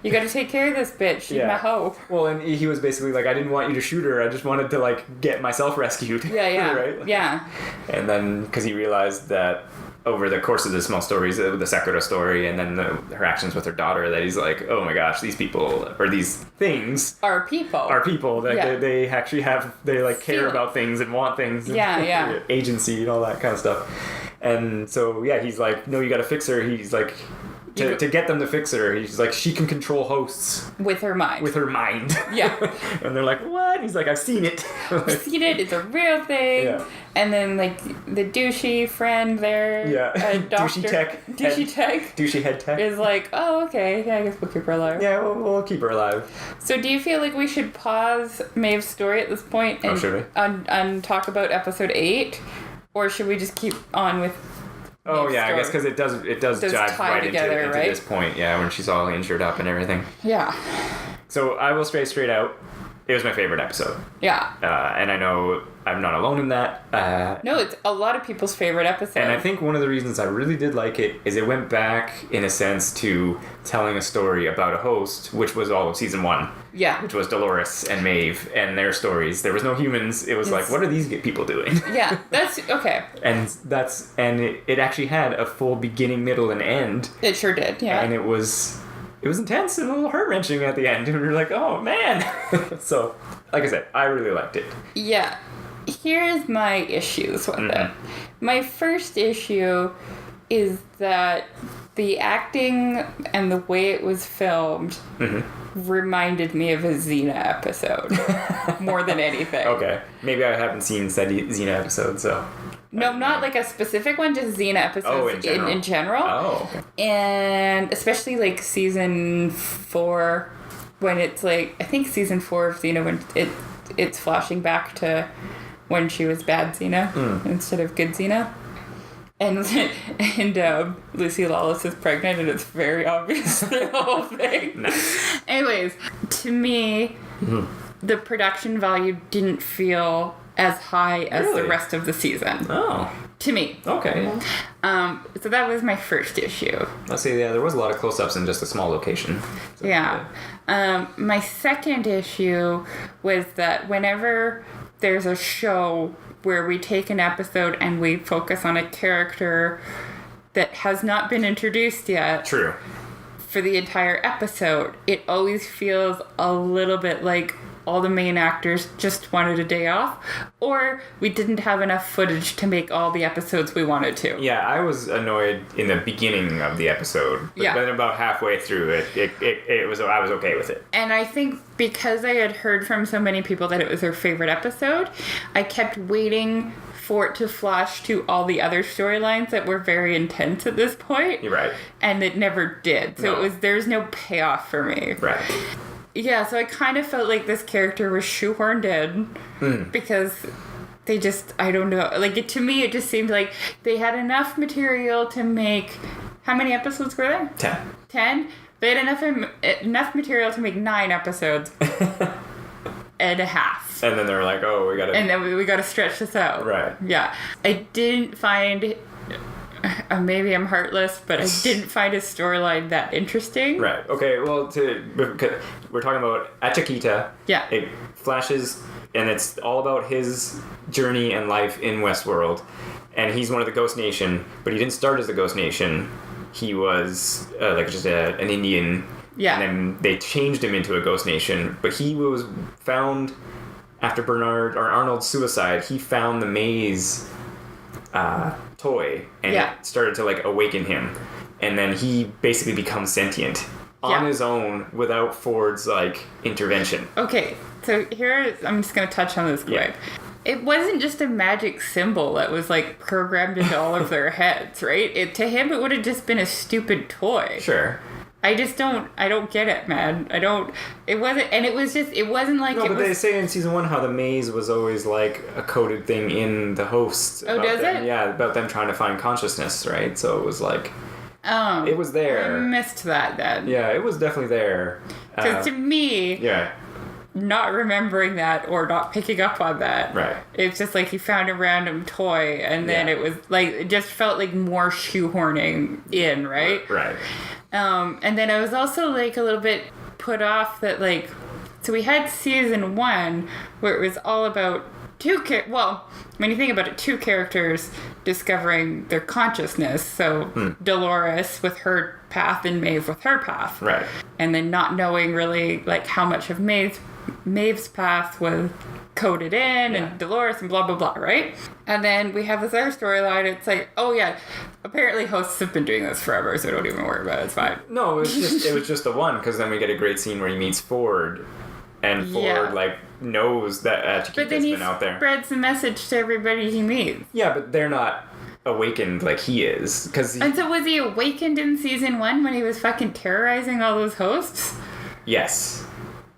gotta take care of this bitch. She's my hoe. Well, and he was basically like, I didn't want you to shoot her. I just wanted to, like, get myself rescued. Yeah. Right? Yeah. And then, because he realized that over the course of the small stories, the Sakura story, and then her actions with her daughter, that he's like, oh my gosh, these people, or these things... Are people. That they actually have, they, like, care about things and want things. Yeah. Agency and all that kind of stuff. And so, yeah, he's like, no, you gotta fix her. He's like, to get them to fix her, he's like, she can control hosts. With her mind. Yeah. And they're like, what? And he's like, I've seen it. I've seen it. It's a real thing. Yeah. And then, like, the douchey friend there. Yeah. Douchey tech. Douchey head tech. Is like, oh, okay. Yeah, I guess we'll keep her alive. Yeah, we'll keep her alive. So do you feel like we should pause Maeve's story at this point and talk about episode 8? Or should we just keep on with Maeve's story? I guess because it does jive right into this point, when she's all injured up and everything. Yeah. So I will straight out, it was my favorite episode. Yeah. And I know I'm not alone in that. No, it's a lot of people's favorite episode. And I think one of the reasons I really did like it is it went back, in a sense, to telling a story about a host, which was all of season 1. Yeah. Which was Dolores and Maeve and their stories. There was no humans. It was like, what are these people doing? Yeah, that's okay. And it actually had a full beginning, middle, and end. It sure did, yeah. And it was intense and a little heart-wrenching at the end. And we were like, oh, man. So, like I said, I really liked it. Yeah. Here's my issues with it. My first issue is that the acting and the way it was filmed reminded me of a Xena episode more than anything. Okay. Maybe I haven't seen said Xena episode, so... No, not like a specific one, just Xena episodes in general. Oh, okay. And especially like season 4, when it's like, I think season 4 of Xena, when it's flashing back to when she was bad Xena instead of good Xena. And Lucy Lawless is pregnant, and it's very obvious the whole thing. Nice. Anyways, to me, the production value didn't feel as high as the rest of the season. Oh. To me. Okay. So that was my first issue. Let's see, there was a lot of close-ups in just a small location. So, yeah. My second issue was that whenever there's a show where we take an episode and we focus on a character that has not been introduced yet. True. For the entire episode, it always feels a little bit like all the main actors just wanted a day off, or we didn't have enough footage to make all the episodes we wanted to. Yeah, I was annoyed in the beginning of the episode, but then about halfway through I was okay with it. And I think because I had heard from so many people that it was their favorite episode, I kept waiting for it to flash to all the other storylines that were very intense at this point. You're right. And it never did. So there's no payoff for me. Right. Yeah, so I kind of felt like this character was shoehorned in because they just, I don't know, like to me it just seemed like they had enough material to make, how many episodes were there? 10. 10? They had enough material to make 9 episodes and a half. And then they were like, oh, we gotta... And then we gotta stretch this out. Right. Yeah. I didn't find... maybe I'm heartless, but I didn't find his storyline that interesting. Right. Okay, well, we're talking about at Chiquita. Yeah. It flashes, and it's all about his journey and life in Westworld. And he's one of the Ghost Nation, but he didn't start as the Ghost Nation. He was just an Indian. Yeah. And then they changed him into a Ghost Nation, but he was found after Arnold's suicide. He found the maze toy, and it started to like awaken him, and then he basically becomes sentient on his own without Ford's like intervention. Okay, so I'm just gonna touch on this quick. It wasn't just a magic symbol that was like programmed into all of their heads, right? To him it would have just been a stupid toy. Sure. I don't get it, man. It wasn't like... No, but they say in season 1 how the maze was always like a coded thing in the hosts. Oh, does it? Yeah, about them trying to find consciousness, right? So it was like... it was there. I missed that then. Yeah, it was definitely there. Because to me... Yeah. Not remembering that or not picking up on that. Right. It's just like you found a random toy and then it was like, it just felt like more shoehorning in, right? Right. And then I was also like a little bit put off that like, so we had season 1 where it was all about when you think about it, 2 characters discovering their consciousness. So Dolores with her path and Maeve with her path. Right. And then not knowing really like how much of Maeve's path was coded in and Dolores and blah, blah, blah, right? And then we have this other storyline. It's like, oh yeah, apparently hosts have been doing this forever, so don't even worry about it. It's fine. No, it was just the one, because then we get a great scene where he meets Ford. And Ford, like, knows that Chiquita's been out there. But then he spreads the message to everybody he meets. Yeah, but they're not awakened like he is. And so was he awakened in season 1 when he was fucking terrorizing all those hosts? Yes.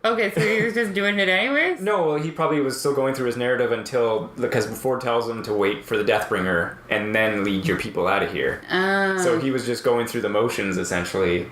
Okay, so he was just doing it anyways? No, well, he probably was still going through his narrative because Ford tells him to wait for the Deathbringer and then lead your people out of here. So he was just going through the motions, essentially.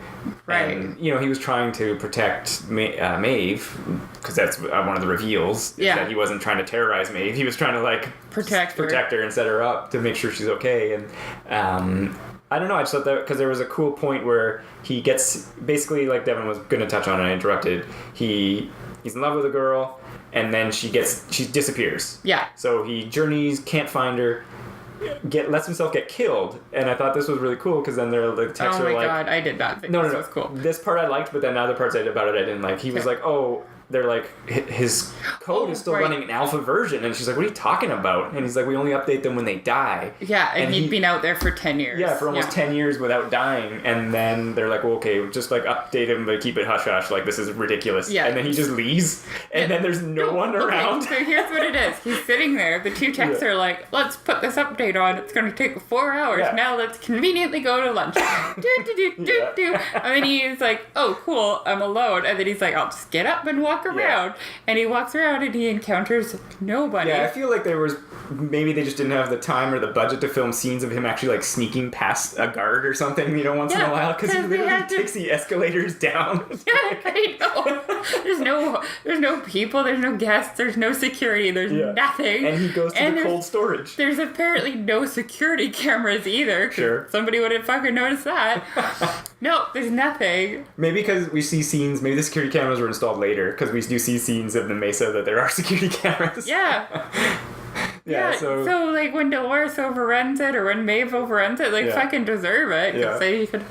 Right. And, he was trying to protect Maeve, because that's one of the reveals. Yeah. That he wasn't trying to terrorize Maeve. He was trying to, like, protect her and set her up to make sure she's okay. And, I don't know, I just thought that because there was a cool point where he gets, basically, like Devin was going to touch on and I interrupted, he's in love with a girl, and then she disappears. Yeah. So he journeys, can't find her, lets himself get killed, and I thought this was really cool because then the texts are like... Oh my god, I did not think this was cool. This part I liked, but then other parts about it I didn't like. He was like, they're like, his code is still running an alpha version. And she's like, what are you talking about? And he's like, we only update them when they die. Yeah, and he'd been out there for 10 years. Yeah, for almost 10 years without dying. And then they're like, well, okay, just like update him, but keep it hush-hush. Like, this is ridiculous. Yeah. And then he just leaves. And then there's no one around. So here's what it is. He's sitting there. The 2 techs are like, let's put this update on. It's going to take 4 hours. Yeah. Now let's conveniently go to lunch. do. And then he's like, oh, cool, I'm alone. And then he's like, I'll just get up and walk around. Yeah. And he walks around and he encounters nobody. Yeah, I feel like maybe they just didn't have the time or the budget to film scenes of him actually like sneaking past a guard or something, once in a while, because he literally takes the escalators down. Yeah, I know. There's no people, there's no guests, there's no security, there's nothing. And he goes to the cold storage. There's apparently no security cameras either. Sure. Somebody would have fucking noticed that. No, there's nothing. Maybe because we see scenes, maybe the security cameras were installed later, because we do see scenes of the Mesa that there are security cameras. Yeah. So like when Dolores overruns it or when Maeve overruns it, fucking deserve it. Yeah. So you could...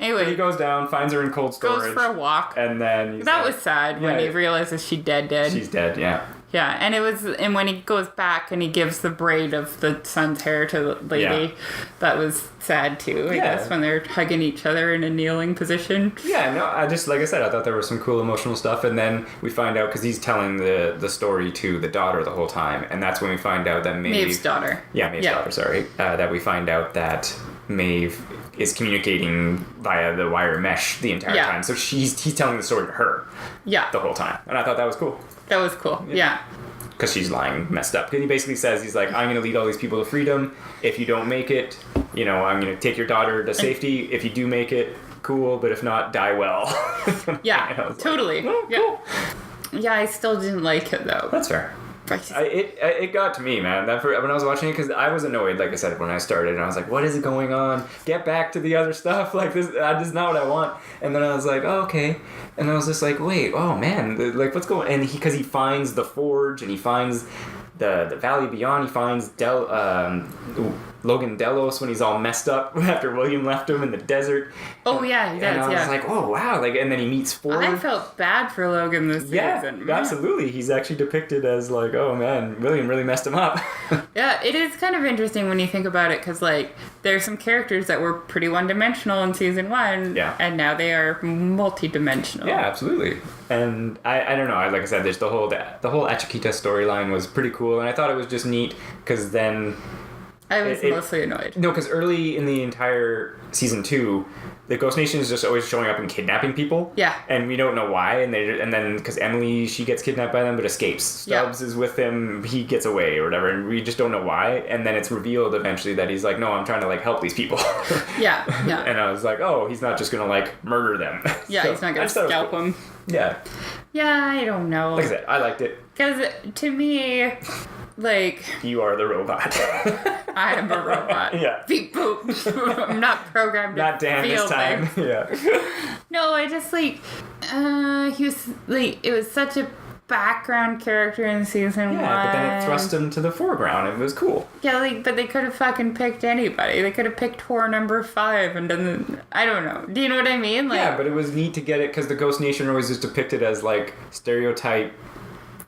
Anyway. He goes down, finds her in cold storage. Goes for a walk. And then... That was sad when he realizes she's dead. She's dead, yeah. Yeah, and when he goes back and he gives the braid of the son's hair to the lady, that was sad too, I guess, when they're hugging each other in a kneeling position. Yeah, no, like I said, I thought there was some cool emotional stuff, and then we find out, because he's telling the story to the daughter the whole time, and that's when we find out that Maeve's daughter. Yeah, Maeve's daughter, sorry. That we find out that Maeve is communicating via the wire mesh the entire time, so he's telling the story to her the whole time, and I thought that was cool. That was cool, yeah. Because she's lying messed up. Because he basically says, he's like, I'm going to lead all these people to freedom. If you don't make it, I'm going to take your daughter to safety. If you do make it, cool. But if not, die well. Yeah, totally. Like, cool. Yeah, I still didn't like it, though. That's fair. It got to me, man. When I was watching it, because I was annoyed, like I said, when I started, and I was like, what is going on? Get back to the other stuff. Like, this is not what I want. And then I was like, oh, okay. And I was just like, wait, oh, man. Like, what's going on? And because he finds the forge, and he finds the Valley Beyond, he finds Logan Delos when he's all messed up after William left him in the desert. Oh, yeah, he does, and I was like, oh, wow. Like, and then he meets Ford. I felt bad for Logan this season. Yeah, absolutely. He's actually depicted as like, oh, man, William really messed him up. Yeah, it is kind of interesting when you think about it, because, like, there's some characters that were pretty one-dimensional in season 1, and now they are multi-dimensional. Yeah, absolutely. And I don't know. Like I said, there's the whole Chiquita storyline was pretty cool, and I thought it was just neat, because then... I was mostly annoyed. No, because early in the entire season 2, the Ghost Nation is just always showing up and kidnapping people. Yeah. And we don't know why. And then because Emily, she gets kidnapped by them but escapes. Stubbs is with him. He gets away or whatever. And we just don't know why. And then it's revealed eventually that he's like, no, I'm trying to like help these people. Yeah. And I was like, oh, he's not just going to like murder them. Yeah, so he's not going to scalp them. Yeah. Yeah, I don't know. Like I said, I liked it. Because to me, like... You are the robot. I am a robot. Yeah. Beep boop. I'm not programmed not to Dan feel this time. things. Yeah. No, I just like... he was like... It was such a background character in season 1. Yeah, but then it thrust him to the foreground. It was cool. Yeah, like, but they could have fucking picked anybody. They could have picked whore number 5 and done... I don't know. Do you know what I mean? Like, yeah, but it was neat to get it because the Ghost Nation always just depicted as like stereotype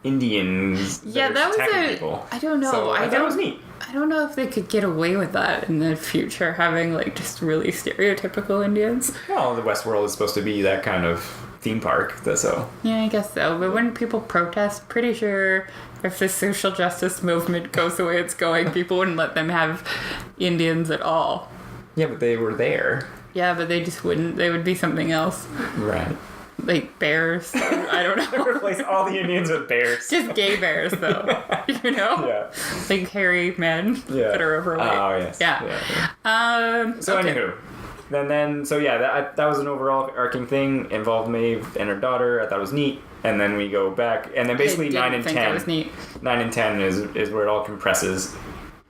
Indians. Yeah, that was a... People. I don't know. So I thought it was neat. I don't know if they could get away with that in the future, having like just really stereotypical Indians. Well, the Westworld is supposed to be that kind of theme park, so. Yeah, I guess so. But when people protest, pretty sure if the social justice movement goes the way it's going, people wouldn't let them have Indians at all. Yeah, but they were there. Yeah, but they just wouldn't. They would be something else. Right. Like bears. I don't know. Replace all the Indians with bears. Just gay bears, though. You know? Yeah. Like hairy men that are overweight. Oh, yes. Yeah. So, okay. Anywho. So that was an overall arcing thing. Involved Maeve and her daughter. I thought it was neat. And then we go back. And then basically 9 and 10. That was neat. 9 and 10 is where it all compresses.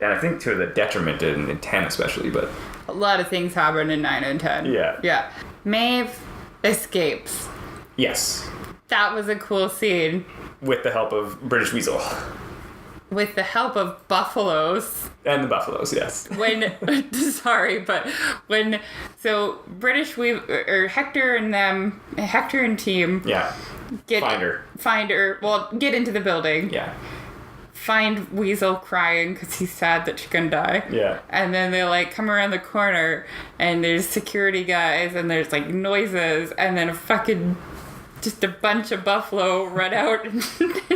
And I think to the detriment in 10 especially, but... A lot of things happen in 9 and 10. Yeah. Yeah. Maeve escapes. Yes. That was a cool scene. With the help of British Weasel. With the help of buffaloes. And the buffaloes, yes. So British or Hector and team. Yeah. Find her. Well, get into the building. Yeah. Find Weasel crying because he's sad that she's gonna die. Yeah. And then they like come around the corner and there's security guys and there's like noises and then just a bunch of buffalo run out and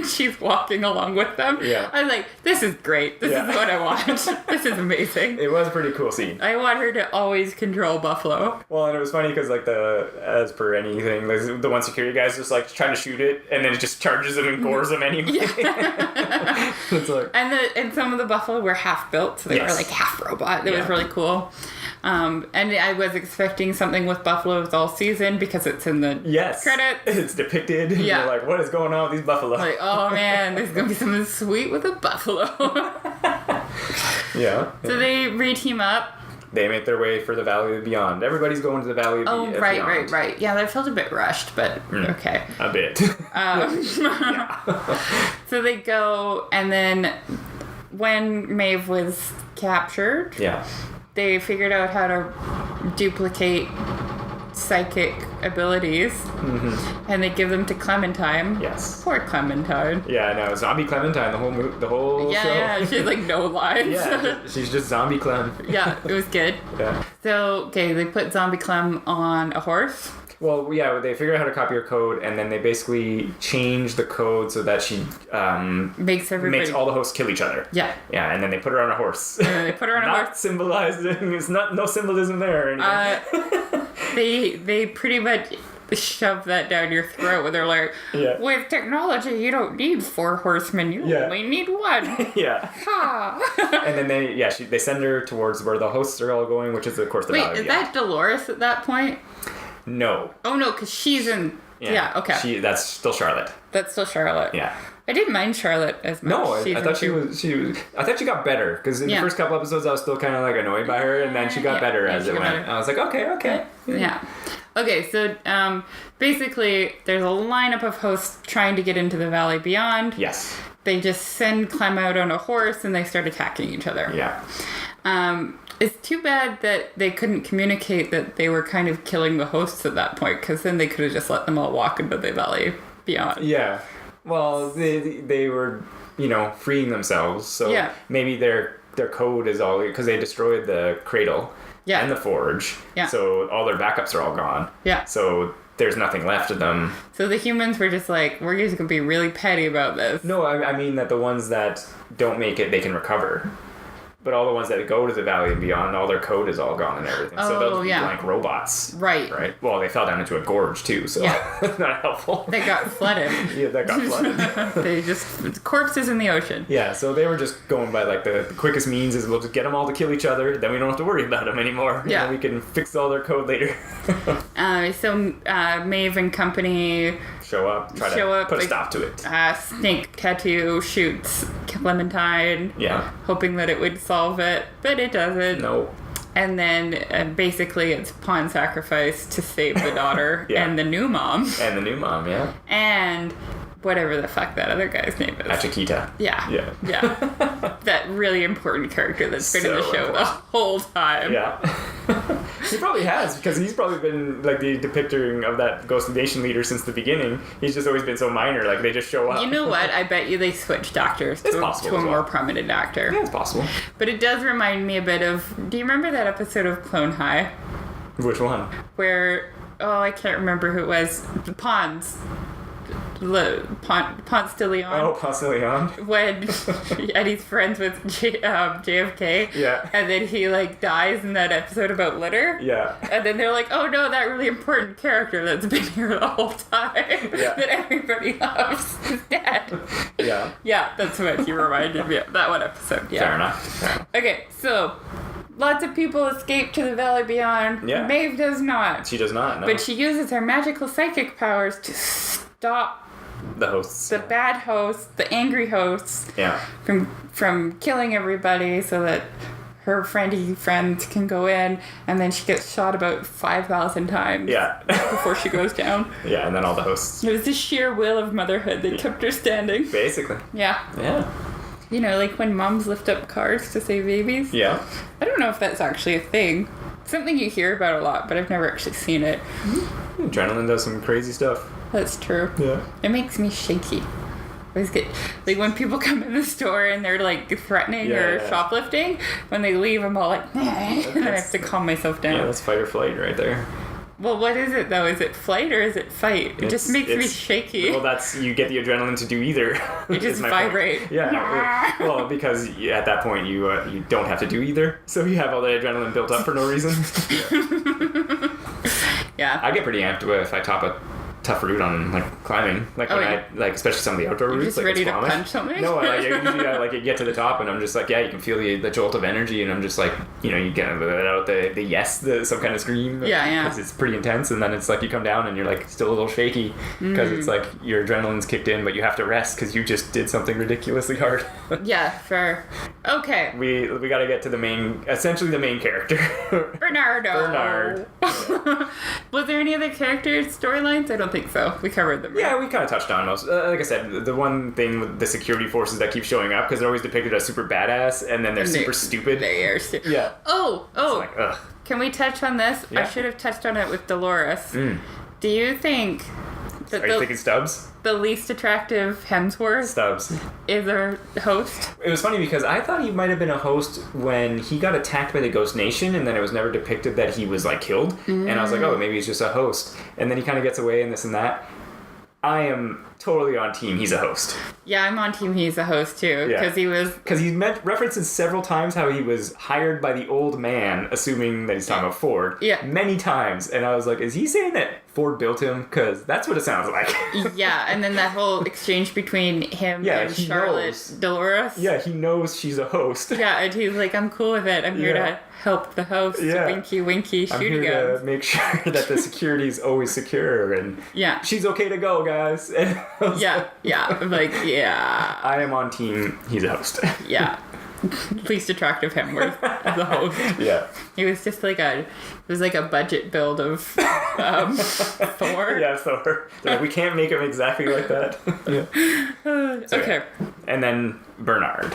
she's walking along with them. Yeah. I was like, this is great. This is what I want. This is amazing. It was a pretty cool scene. I want her to always control buffalo. Well, and it was funny because like as per anything, like, the one security guy's just like trying to shoot it and then it just charges him and gores him anyway. Yeah. It's like... And some of the buffalo were half built, so they were like half robot. It was really cool. And I was expecting something with buffaloes all season because it's in the credits. It's depicted. Yeah. You're like, what is going on with these buffalo? Like, oh man, there's going to be something sweet with a buffalo. Yeah. So they re-team up. They make their way for the Valley of Beyond. Everybody's going to the Valley of Beyond. Oh, right. Yeah, that felt a bit rushed, but okay. A bit. So they go, and then when Maeve was captured... Yeah. They figured out how to duplicate psychic abilities, and they give them to Clementine. Yes. Poor Clementine. Yeah, I know. Zombie Clementine, the whole show. Yeah, she had like no lines. Yeah, she's just Zombie Clem. Yeah, it was good. Yeah. So, okay, they put Zombie Clem on a horse. Well, yeah, they figured out how to copy her code, and then they basically change the code so that she makes all the hosts kill each other. Yeah. Yeah, and then they put her on a horse. They put her on a horse. Not symbolizing. It's no symbolism there. They pretty much shove that down your throat where they're like, with technology, you don't need 4 horsemen. You only need 1. Yeah. Ha. And then they send her towards where the hosts are all going, which is, of course, the Valley. Wait, is that Dolores at that point? No. Oh, no, because she's in... Yeah, okay. That's still Charlotte. That's still Charlotte. Yeah. I didn't mind Charlotte as much. No, I thought she was... I thought she got better, because in the first couple episodes, I was still kind of like annoyed by her, and then she got better as it went. I was like, okay. Yeah. Okay, so basically, there's a lineup of hosts trying to get into the Valley Beyond. Yes. They just send Clem out on a horse, and they start attacking each other. Yeah. It's too bad that they couldn't communicate that they were kind of killing the hosts at that point, because then they could have just let them all walk into the Valley Beyond. Yeah. Well, they were, freeing themselves, so maybe their code is all... Because they destroyed the cradle and the forge, so all their backups are all gone. Yeah. So there's nothing left of them. So the humans were just like, we're just going to be really petty about this. No, I mean that the ones that don't make it, they can recover. But all the ones that go to the Valley and Beyond, all their code is all gone and everything. So they'll be blank robots. Right. Right. Well, they fell down into a gorge too, so not helpful. They got flooded. Yeah, that got flooded. They just corpses in the ocean. Yeah, so they were just going by like the quickest means is we'll just get them all to kill each other, then we don't have to worry about them anymore. Yeah. And we can fix all their code later. So Maeve and company show up, try to put a stop to it. Snake tattoo shoots Clementine. Yeah. Hoping that it would solve it, but it doesn't. No. And then basically it's pawn sacrifice to save the daughter and the new mom. And the new mom, yeah. And whatever the fuck that other guy's name is. Achikita. Yeah. That really important character that's been in the show the whole time. Yeah. He probably has, because he's probably been like the depicting of that Ghost Nation leader since the beginning. He's just always been so minor, like they just show up. You know what? I bet you they switched actors to a more prominent actor. Yeah, it's possible. But it does remind me a bit of, do you remember that episode of Clone High? Which one? Where, I can't remember who it was. The Ponce de Leon. Oh, Ponce de Leon. When and he's friends with JFK. Yeah. And then he like dies in that episode about litter. Yeah. And then they're like, oh no, that really important character that's been here the whole time that everybody loves is dead. Yeah. Yeah, that's what he reminded me of. That one episode. Yeah. Fair enough. Okay, so lots of people escape to the Valley Beyond. Yeah. Maeve does not. She does not, no. But she uses her magical psychic powers to stop the hosts. The bad hosts, the angry hosts. Yeah. From killing everybody so that her friends can go in, and then she gets shot about 5,000 times. Yeah. Before she goes down. Yeah, and then all the hosts. It was the sheer will of motherhood that kept her standing. Basically. Yeah. Yeah. You know, like when moms lift up cars to save babies. Yeah. I don't know if that's actually a thing. Something you hear about a lot, but I've never actually seen it. Adrenaline does some crazy stuff. That's true. Yeah. It makes me shaky. I always get, like, when people come in the store and they're, like, threatening or shoplifting, when they leave, I'm all like, and I have to calm myself down. Yeah, that's fight or flight right there. Well, what is it, though? Is it flight or is it fight? It just makes me shaky. Well, you get the adrenaline to do either. You just vibrate. Point. Yeah. Well, because at that point, you don't have to do either. So you have all the adrenaline built up for no reason. Yeah. I get pretty amped if I top a tough route on like climbing, like especially some of the outdoor routes. Just like ready to punch something? No, usually you get to the top and I'm just like, you can feel the jolt of energy, and I'm just like, you get out the some kind of scream. Yeah. Because it's pretty intense, and then it's like you come down and you're like still a little shaky because it's like your adrenaline's kicked in, but you have to rest because you just did something ridiculously hard. Yeah, fair. Okay. We got to get to essentially the main character. Bernard. Yeah. Was there any other characters storylines? I don't think so. We covered them. Right? Yeah, we kind of touched on most. Like I said, the one thing with the security forces that keep showing up, because they're always depicted as super badass, and then they're super stupid. They are stupid. Yeah. Oh. Like, ugh. Can we touch on this? Yeah. I should have touched on it with Dolores. Do you think that Are you thinking Stubbs? The least attractive Hemsworth Stubbs is a host? It was funny because I thought he might have been a host when he got attacked by the Ghost Nation, and then it was never depicted that he was like killed. And I was like, oh, maybe he's just a host. And then he kind of gets away and this and that. I am totally on team he's a host. Yeah, I'm on team he's a host too. Because he references several times how he was hired by the old man, assuming that he's talking about Ford. Yeah. Many times. And I was like, is he saying that Ford built him? Because that's what it sounds like. Yeah, and then that whole exchange between him and Charlotte Dolores. Yeah, he knows she's a host. Yeah, and he's like, I'm cool with it. I'm here to help the host. Yeah. Winky, winky, shoot I'm here to make sure that the security is always secure, and she's okay to go, guys. And I'm like, I am on team he's a host. Yeah. Least attractive Hemsworth as a host. Yeah. He was just like it was like a budget build of Thor. Yeah, Thor. Like, we can't make him exactly like that. Okay. And then Bernard.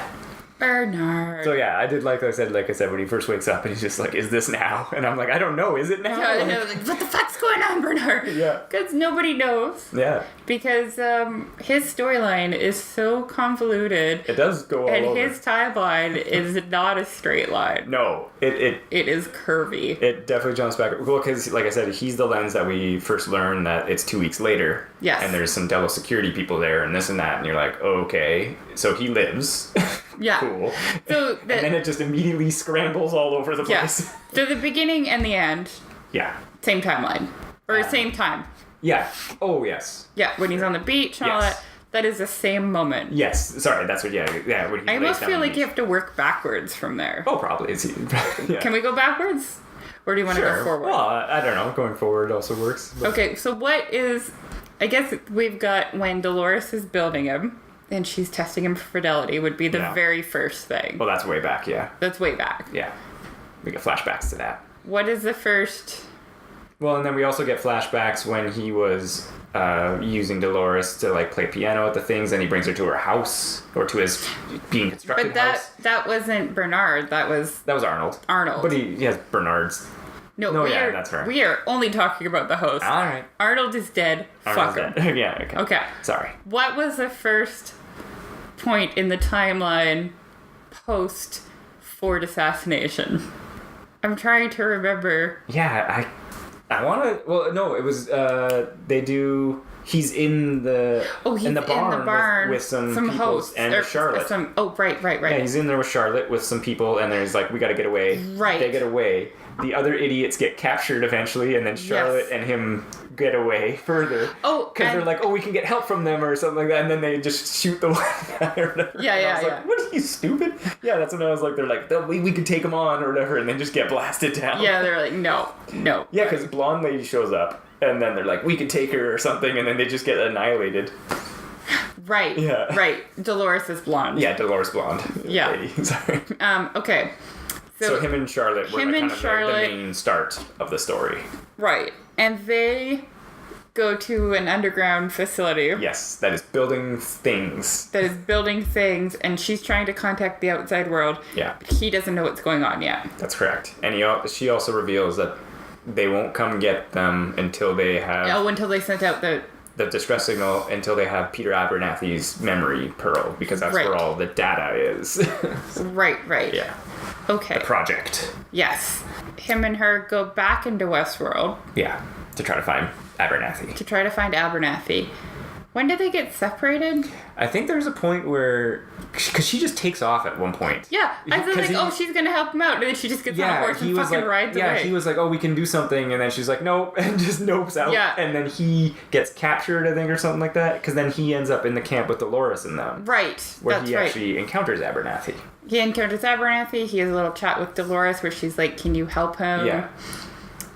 So yeah, I did like I said when he first wakes up and he's just like, is this now? And I'm like, I don't know, is it now? Yeah, I know, like, what the fuck's going on, Bernard? Yeah. Because nobody knows. Yeah. Because his storyline is so convoluted. It does go all over. And his timeline is not a straight line. No. It is curvy. It definitely jumps back. Well, because like I said, he's the lens that we first learn that it's 2 weeks later. Yes. And there's some Delos security people there and this and that. And you're like, okay. So he lives. Yeah. Cool. So and then it just immediately scrambles all over the place. So the beginning and the end. Yeah. Same timeline. Or same time. Yeah. Oh, yes. Yeah, when he's on the beach and all that. That is the same moment. Yes. Sorry, that's what, yeah. When he I almost feel like you have to work backwards from there. Oh, probably. Yeah. Can we go backwards? Or do you want to go forward? Well, I don't know. Going forward also works. But... Okay, so what is... I guess we've got when Dolores is building him, and she's testing him for fidelity, would be the very first thing. Well, that's way back, yeah. That's way back. Yeah. We get flashbacks to that. What is the first... Well, and then we also get flashbacks when he was using Dolores to like play piano at the things, and he brings her to her house or to his being constructed house. But that wasn't Bernard. That was Arnold. But he has Bernard's. No, that's right. We are only talking about the host. All right. Arnold is dead. Fuck him. Yeah. Okay. Okay. Sorry. What was the first point in the timeline post Ford assassination? I'm trying to remember. Yeah, I want to. Well, no, it was. They do. He's in the barn with some people hosts and Charlotte. Right. Yeah, he's in there with Charlotte with some people, and there's like, we got to get away. Right. They get away. The other idiots get captured eventually, and then Charlotte and him get away further. Oh, because they're like, we can get help from them or something like that, and then they just shoot the one guy or whatever. Yeah. I was like, what are you, stupid? Yeah, that's when I was like, they're like, we could take him on or whatever, and then just get blasted down. Yeah, they're like, no. Yeah, because blonde lady shows up. And then they're like, we could take her or something, and then they just get annihilated. Right. Yeah. Right. Dolores is blonde. Yeah, Dolores blonde. Yeah. Lady. Sorry. Okay. So him and Charlotte were the main start of the story. Right. And they go to an underground facility. Yes, that is building things. And she's trying to contact the outside world. Yeah. But he doesn't know what's going on yet. That's correct. And she also reveals that they won't come get them until they have... Oh, until they sent out the distress signal, until they have Peter Abernathy's memory pearl, because that's where all the data is. Right. Yeah. Okay. The project. Yes. Him and her go back into Westworld. Yeah. To try to find Abernathy. When did they get separated? I think there's a point where... Because she just takes off at one point. Yeah. I was like, she's going to help him out. And then she just gets on a horse and fucking rides away. Yeah, he was like, we can do something. And then she's like, nope. And just nopes out. Yeah. And then he gets captured, I think, or something like that. Because then he ends up in the camp with Dolores and them. Right. Where he actually encounters Abernathy. He encounters Abernathy. He has a little chat with Dolores where she's like, can you help him? Yeah.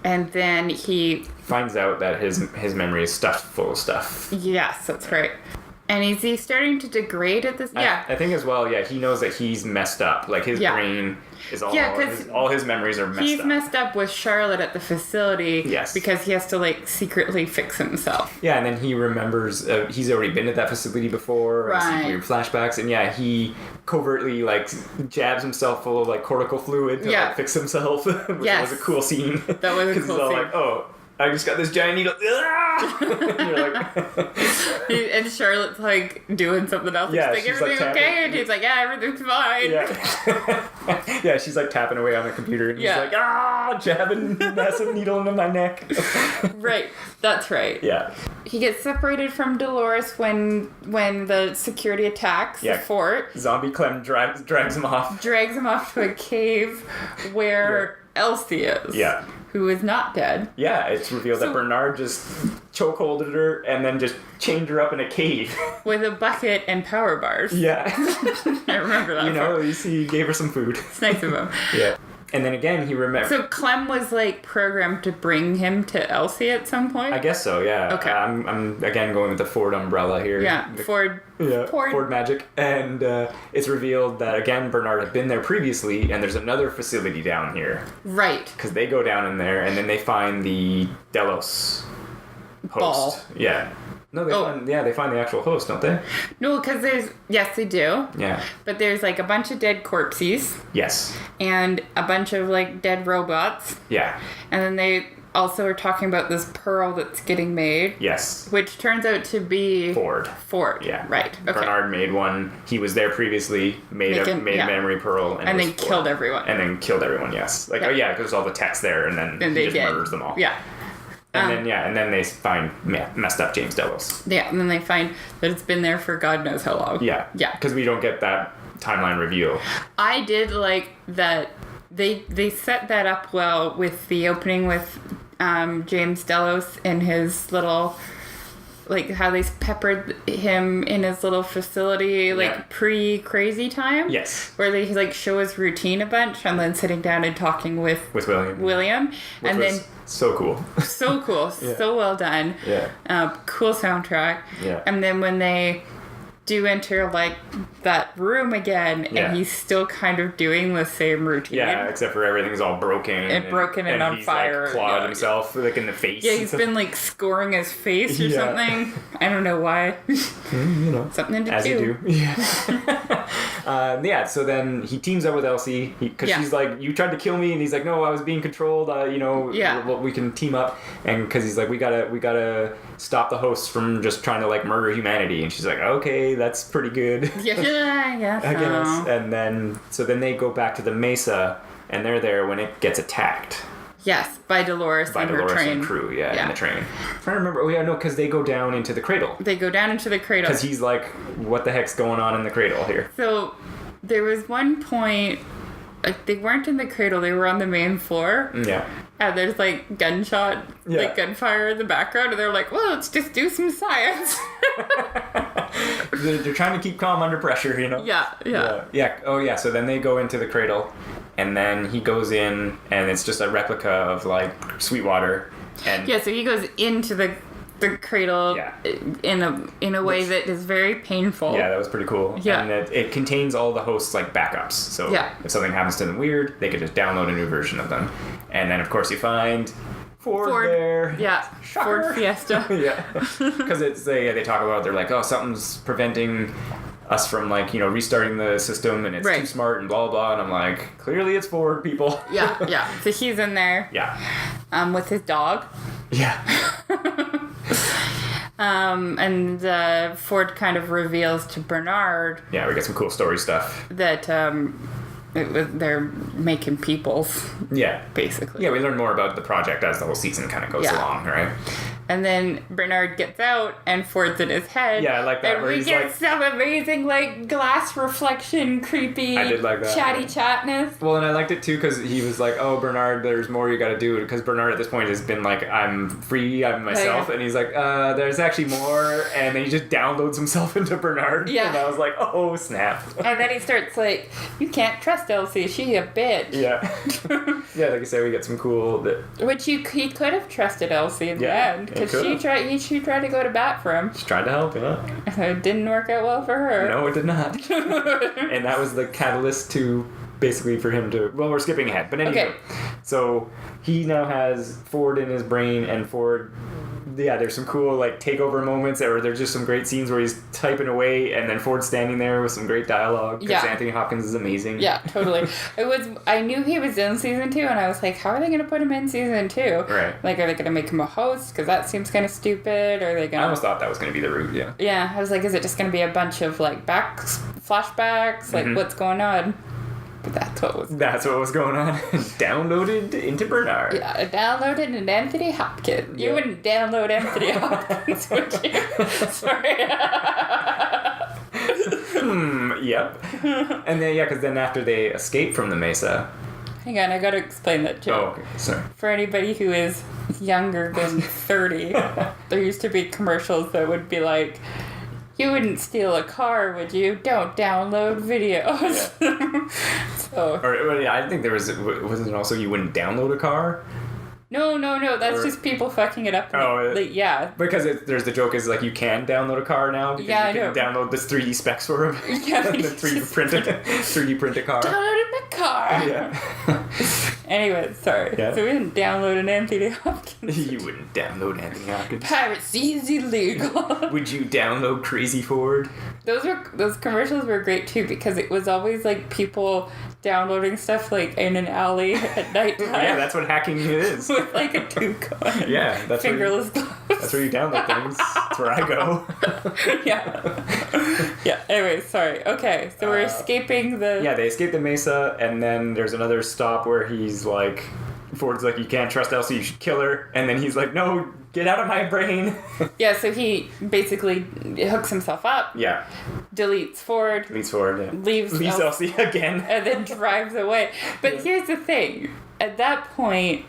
And then he... finds out that his memory is stuffed full of stuff. Yes, that's right. And is he starting to degrade at this? Yeah. I think as well, he knows that he's messed up. Like, his brain is all his memories are messed up. He's messed up with Charlotte at the facility. Yes. Because he has to, like, secretly fix himself. Yeah, and then he remembers he's already been at that facility before. Right. And weird flashbacks. And he covertly, like, jabs himself full of, like, cortical fluid to, like, fix himself. Which was a cool scene. That was a cool scene. Because he's all like, I just got this giant needle. And you're like... and Charlotte's like doing something else. Yeah, she's like, everything like, okay? And he's like, yeah, everything's fine. Yeah. Yeah, she's like tapping away on the computer. And he's like, jabbing massive needle into my neck. Right. That's right. Yeah. He gets separated from Dolores when the security attacks the fort. Zombie Clem drags him off. Drags him off to a cave where Elsie is. Yeah. Who is not dead. Yeah, it's revealed that Bernard just chokeholded her and then just chained her up in a cave. With a bucket and power bars. Yeah. I remember that. At least he gave her some food. It's nice of him. Yeah. And then again, he remembers... So Clem was, like, programmed to bring him to Elsie at some point? I guess so, yeah. Okay. I'm again, going with the Ford umbrella here. Yeah, Ford magic. And it's revealed that, again, Bernard had been there previously, and there's another facility down here. Right. Because they go down in there, and then they find the Delos host. Ball. Yeah. No, they find the actual host, don't they? No, because yes, they do. Yeah. But there's, like, a bunch of dead corpses. Yes. And a bunch of, like, dead robots. Yeah. And then they also are talking about this pearl that's getting made. Yes. Which turns out to be... Ford. Yeah. Right. Okay. Bernard made one. He was there previously, made a memory pearl. And then killed everyone. Yes. Like, because all the tech's there, and then he just murders them all. Yeah. And then they find messed up James Delos. Yeah, and then they find that it's been there for God knows how long. Yeah. Yeah. Because we don't get that timeline reveal. I did like that they set that up well with the opening with James Delos and his little, like how they peppered him in his little facility, like pre-crazy time. Yes. Where they like show his routine a bunch and then sitting down and talking with William. Which and was then so cool. So cool. So well done. Yeah. Cool soundtrack. Yeah. And then when they do enter like that room again and he's still kind of doing the same routine. Yeah, except for everything's all broken and on he's, fire. Like, clawed himself like in the face. Yeah, he's been like scoring his face or something. I don't know why. You know, something to as do. You do. Yeah. So then he teams up with Elsie because she's like, "You tried to kill me," and he's like, "No, I was being controlled." We can team up, and because he's like, "We gotta stop the hosts from just trying to like murder humanity," and she's like, "Okay, that's pretty good." Yeah, I guess. And then they go back to the Mesa, and they're there when it gets attacked. Yes, by Dolores and her train. And crew, in the train. I'm trying to remember. Oh yeah, no, because they go down into the cradle. They go down into the cradle. Because he's like, "What the heck's going on in the cradle here?" So there was one point, like they weren't in the cradle; they were on the main floor. Yeah. And there's like gunfire in the background, and they're like, "Well, let's just do some science." They're trying to keep calm under pressure, you know. Yeah. Oh yeah. So then they go into the cradle, and then he goes in, and it's just a replica of like Sweetwater. And so he goes into the cradle in a way that is very painful. Yeah, that was pretty cool. Yeah. And it contains all the hosts' like backups. So if something happens to them weird, they could just download a new version of them. And then of course you find Ford there. Yeah. Shocker. Ford Fiesta. Yeah. Because they talk about, they're like, "Oh, something's preventing us from like, restarting the system, and it's too smart and blah blah blah," and I'm like, clearly it's Ford, people. Yeah. So he's in there. Yeah. With his dog. Yeah. And Ford kind of reveals to Bernard. Yeah, we get some cool story stuff. That they're making peoples. Yeah. Basically. Yeah, we learn more about the project as the whole season kind of goes along, right? And then Bernard gets out, and Ford's in his head. Yeah, I like that. And we get some amazing, like, glass reflection, creepy, I did like that. chatty chatness. Well, and I liked it, too, because he was like, "Oh, Bernard, there's more you gotta do." Because Bernard, at this point, has been like, "I'm free, I'm myself." And he's like, "There's actually more." And then he just downloads himself into Bernard. Yeah. And I was like, "Oh, snap." And then he starts like, "You can't trust Elsie, she a bitch." Yeah. Yeah, like I said, we get some cool... Which he could have trusted Elsie in the end. Because she tried to go to bat for him. She tried to help, It didn't work out well for her. No, it did not. And that was the catalyst to basically for him to... Well, we're skipping ahead. But anyway. Okay. So he now has Ford in his brain, and Ford... Yeah, there's some cool like takeover moments, or there's just some great scenes where he's typing away, and then Ford's standing there with some great dialogue. Because Anthony Hopkins is amazing. Yeah, totally. I knew he was in season 2, and I was like, how are they going to put him in season 2? Right. Like, are they going to make him a host? Because that seems kind of stupid. Or are they going? I almost thought that was going to be the route. Yeah. Yeah, I was like, is it just going to be a bunch of like flashbacks? Like, what's going on? But that's what was going on. Downloaded into Bernard. Yeah, downloaded into Anthony Hopkins. You wouldn't download Anthony Hopkins, would you? Sorry. Yep. And then, because then after they escape from the Mesa... Hang on, I gotta explain that joke. Oh, okay. Sorry. For anybody who is younger than 30, there used to be commercials that would be like... You wouldn't steal a car, would you? Don't download videos. Yeah. I think there wasn't it also you wouldn't download a car? No. That's just people fucking it up. Yeah. Because there's the joke is like you can download a car now. Because you can download this 3D specs for them. Yeah. The 3D print a car. Downloaded my car. Yeah. Anyway, sorry. Yeah. So we didn't download an Anthony Hopkins. You wouldn't download Anthony Hopkins. Piracy is illegal. Would you download Crazy Ford? Those commercials were great too, because it was always like people downloading stuff like in an alley at nighttime. Yeah, that's what hacking is. With like a tube going. Yeah, that's fingerless gloves. That's where you download things. That's where I go. Yeah. Anyway, sorry. Okay, so we're escaping the... Yeah, they escape the Mesa, and then there's another stop where he's like... Ford's like, you can't trust Elsie, you should kill her. And then he's like, no, get out of my brain. Yeah, so he basically hooks himself up. Yeah. Deletes Ford. Yeah. Leaves Elsie again. And then drives away. But here's the thing. At that point,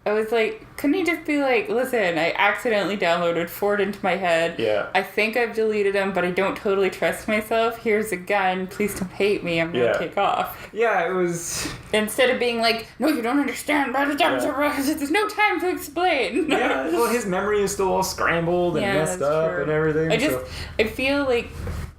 I was like, couldn't he just be like, listen, I accidentally downloaded Ford into my head. Yeah. I think I've deleted him, but I don't totally trust myself. Here's a gun. Please don't hate me. I'm going to take off. Yeah, it was... Instead of being like, no, you don't understand. There's no time to explain. Yeah, well, his memory is still all scrambled and messed up and everything. I feel like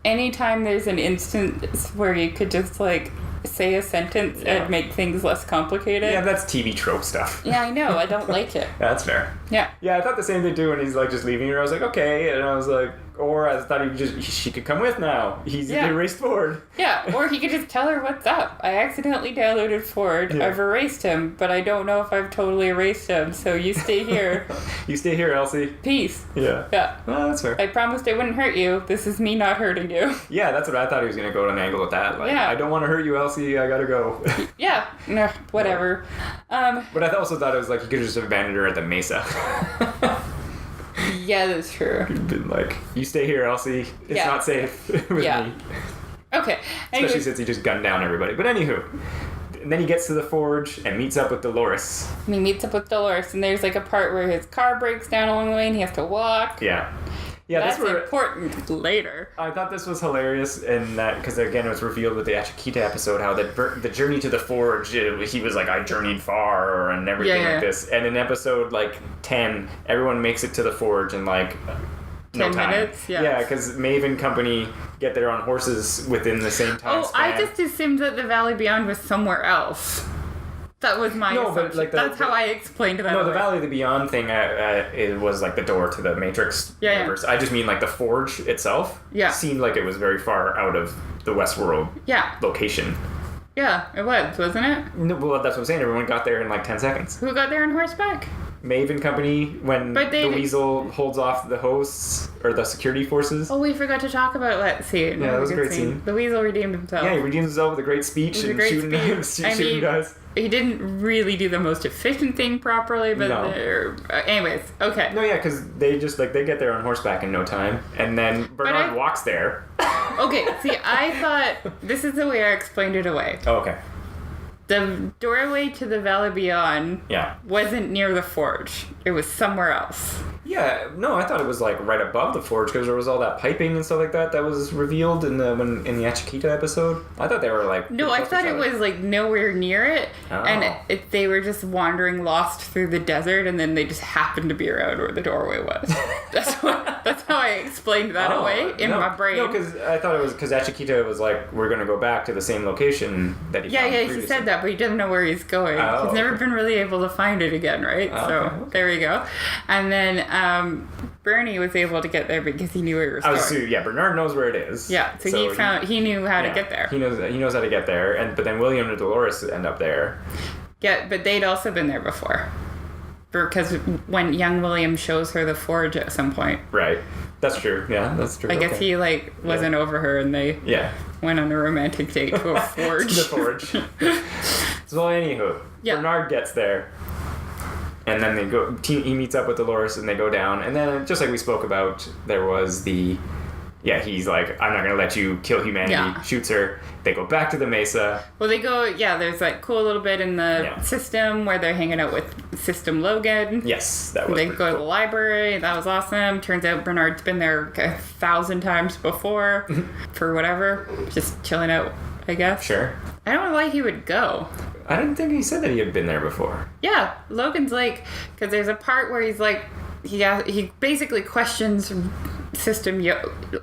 anytime there's an instance where you could just like say a sentence and make things less complicated. Yeah, that's TV trope stuff. Yeah, I know. I don't like it. That's fair. Yeah. Yeah, I thought the same thing too when he's like just leaving her. I was like, okay. And I was like, or I thought she could come with now. He's erased Ford. Yeah, or he could just tell her what's up. I accidentally downloaded Ford. Yeah. I've erased him, but I don't know if I've totally erased him. So you stay here. You stay here, Elsie. Peace. Yeah. Yeah. Well, that's fair. I promised I wouldn't hurt you. This is me not hurting you. Yeah, that's what I thought he was going to go to an angle with that. Like, I don't want to hurt you, Elsie. I got to go. Yeah. No, whatever. But I also thought it was like he could have just abandoned her at the Mesa. Yeah, that's true. Been like, you stay here, Elsie. It's not safe with me. Okay. Especially since he just gunned down everybody. But anywho, and then he gets to the forge and meets up with Dolores. And he meets up with Dolores, and there's like a part where his car breaks down along the way and he has to walk. Yeah. Yeah, that's important later. I thought this was hilarious, and that because again it was revealed with the Achikita episode how the journey to the forge, he was like, I journeyed far and everything like this. And in episode like 10, everyone makes it to the forge in like 10 minutes. Yeah, because Maeve and company get there on horses within the same time. I just assumed that the Valley Beyond was somewhere else. That was my assumption. But that's how I explained that. No, the Valley of the Beyond thing, it was like the door to the Matrix universe. I just mean like the forge itself seemed like it was very far out of the Westworld location. Yeah, it was, wasn't it? No, well, that's what I'm saying. Everyone got there in like 10 seconds. Who got there on horseback? Maeve and company, when the Weasel holds off the hosts or the security forces. Oh, we forgot to talk about that scene. Yeah, that was a great scene. The Weasel redeemed himself. Yeah, he redeemed himself with a great speech and shooting guys. He didn't really do the most efficient thing properly, but anyways, okay. No, yeah, because they just they get there on horseback in no time, and then Bernard walks there. Okay, see, I thought this is the way I explained it away. Oh, okay. The doorway to the Valley Beyond wasn't near the forge. It was somewhere else. Yeah, no, I thought it was like right above the forge because there was all that piping and stuff like that was revealed in the Achikita episode. I thought they were like... No, I thought it was like nowhere near it. Oh. And they were just wandering lost through the desert and then they just happened to be around where the doorway was. That's how I explained that away in my brain. No, because I thought it was because Achikita was like, we're going to go back to the same location that he found previously. He said that, but he doesn't know where he's going. He's never been really able to find it again, right? There we go. And then Bernie was able to get there because he knew where he was going. Bernard knows where it is. Yeah, so he knew how to get there. He knows how to get there, but then William and Dolores end up there. Yeah, but they'd also been there before. Because when young William shows her the forge at some point. Right. That's true. Yeah, that's true. I guess he wasn't over her and they went on a romantic date to a forge. The forge. So anywho, Bernard gets there. And then he meets up with Dolores and they go down. And then, just like we spoke about, there was he's like, I'm not going to let you kill humanity. Shoots her. They go back to the Mesa. Well, they go, there's that cool little bit in the system where they're hanging out with System Logan. Yes, that was They go to the library. That was awesome. Turns out Bernard's been there 1,000 times before for whatever. Just chilling out, I guess. Sure. I don't know why he would go. I didn't think he said that he had been there before. Yeah, Logan's like, because there's a part where he's like, he basically questions System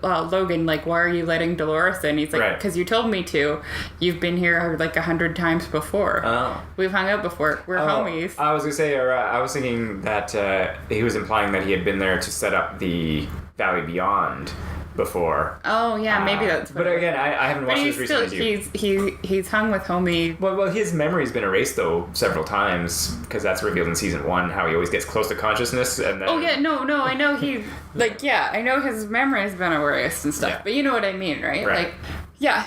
Logan, like, why are you letting Dolores in? He's like, because you told me to. You've been here like 100 times before. Oh. We've hung out before. We're homies. I was going to say, I was thinking that he was implying that he had been there to set up the Valley Beyond before. Oh yeah, maybe that's. But again, I haven't watched this recently. He's hung with homie. Well, his memory's been erased though several times because that's revealed in season 1 how he always gets close to consciousness and then. Oh yeah, no, I know he I know his memory's been erased and stuff, but you know what I mean, right? Like,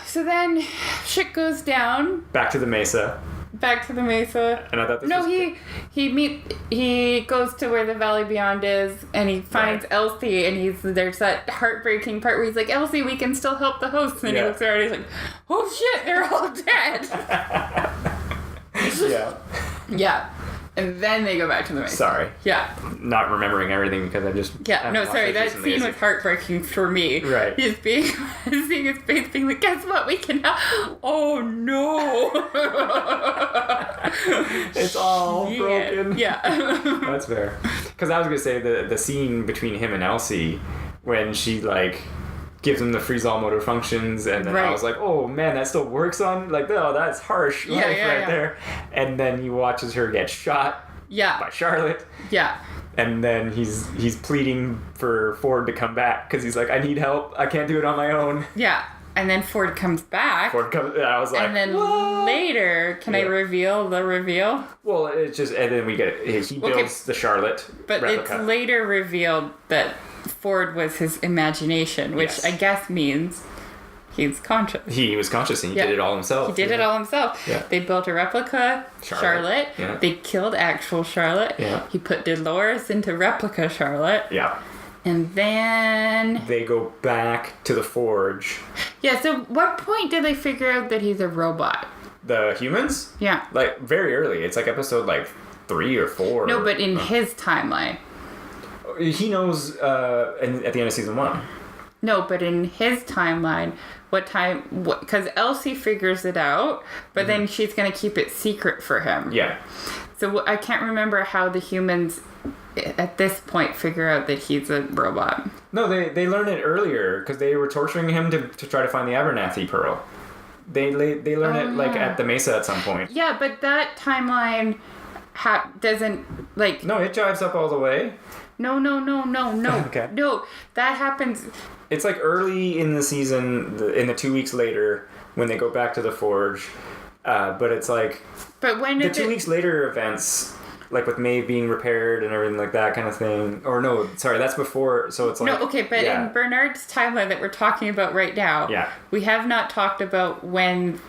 so then shit goes down. Back to the Mesa. back to the Mesa. And I thought this no, was he goes to where the Valley Beyond is, and he finds Elsie, and there's that heartbreaking part where he's like, Elsie, we can still help the hosts, and he looks around and he's like, oh shit, they're all dead. Yeah. Yeah. And then they go back to the Mesa. Sorry. Yeah. Not remembering everything because I just... Yeah, no, sorry, that scene was heartbreaking for me. Right. He's seeing his face being like, guess what, we can help. Oh, no. It's all broken. Yeah. That's fair. Because I was going to say the scene between him and Elsie when she, like... gives him the freeze all motor functions, and then I was like, oh man, that still works on, like, oh, that's harsh life there. And then he watches her get shot by Charlotte. Yeah. And then he's pleading for Ford to come back because he's like, I need help, I can't do it on my own. Yeah. And then Ford comes back. And I was like, and then later, can I reveal the reveal? Well, it's just, and then we get, he builds the Charlotte replica. It's later revealed that Ford was his imagination, which I guess means he's conscious. He was conscious and he did it all himself. He did it all himself. Yeah. They built a replica Charlotte. Yeah. They killed actual Charlotte. Yeah. He put Dolores into replica Charlotte. Yeah. And then... they go back to the Forge. Yeah, so what point do they figure out that he's a robot? The humans? Yeah. Like, very early. It's like episode, like, 3 or 4. No, but in his timeline. He knows at the end of season 1. No, but in his timeline, what time... Because Elsie figures it out, but then she's going to keep it secret for him. Yeah. So I can't remember how the humans at this point figure out that he's a robot. No, they learn it earlier because they were torturing him to try to find the Abernathy pearl. They learn it like at the Mesa at some point. Yeah, but that timeline doesn't like... No, it jives up all the way. No. Okay. No, that happens... It's like early in the season, in the 2 weeks later, when they go back to the Forge. But it's like... But when the 2 weeks later events, like with Maeve being repaired and everything like that kind of thing. Or no, sorry, that's before. So it's like... No, okay, but in Bernard's timeline that we're talking about right now, we have not talked about when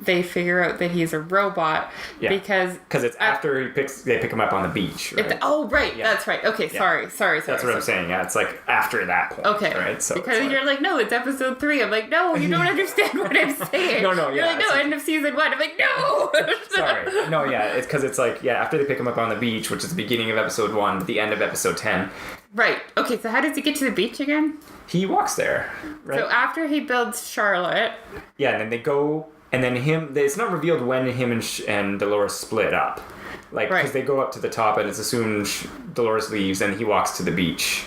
they figure out that he's a robot because it's after they pick him up on the beach, right? That's right. Okay, sorry. That's what I'm saying. Yeah, it's like after that point. Okay, right? So because you're like, no, it's episode 3. I'm like, no, you don't understand what I'm saying. No, you're like, no, end of season 1. I'm like, no. Sorry, no, it's because it's like after they pick him up on the beach, which is the beginning of episode 1, the end of episode 10. Right. Okay, so how does he get to the beach again? He walks there. Right. So after he builds Charlotte. Yeah, and then they go. And then it's not revealed when him and Dolores split up. Like, because they go up to the top and it's assumed Dolores leaves and he walks to the beach.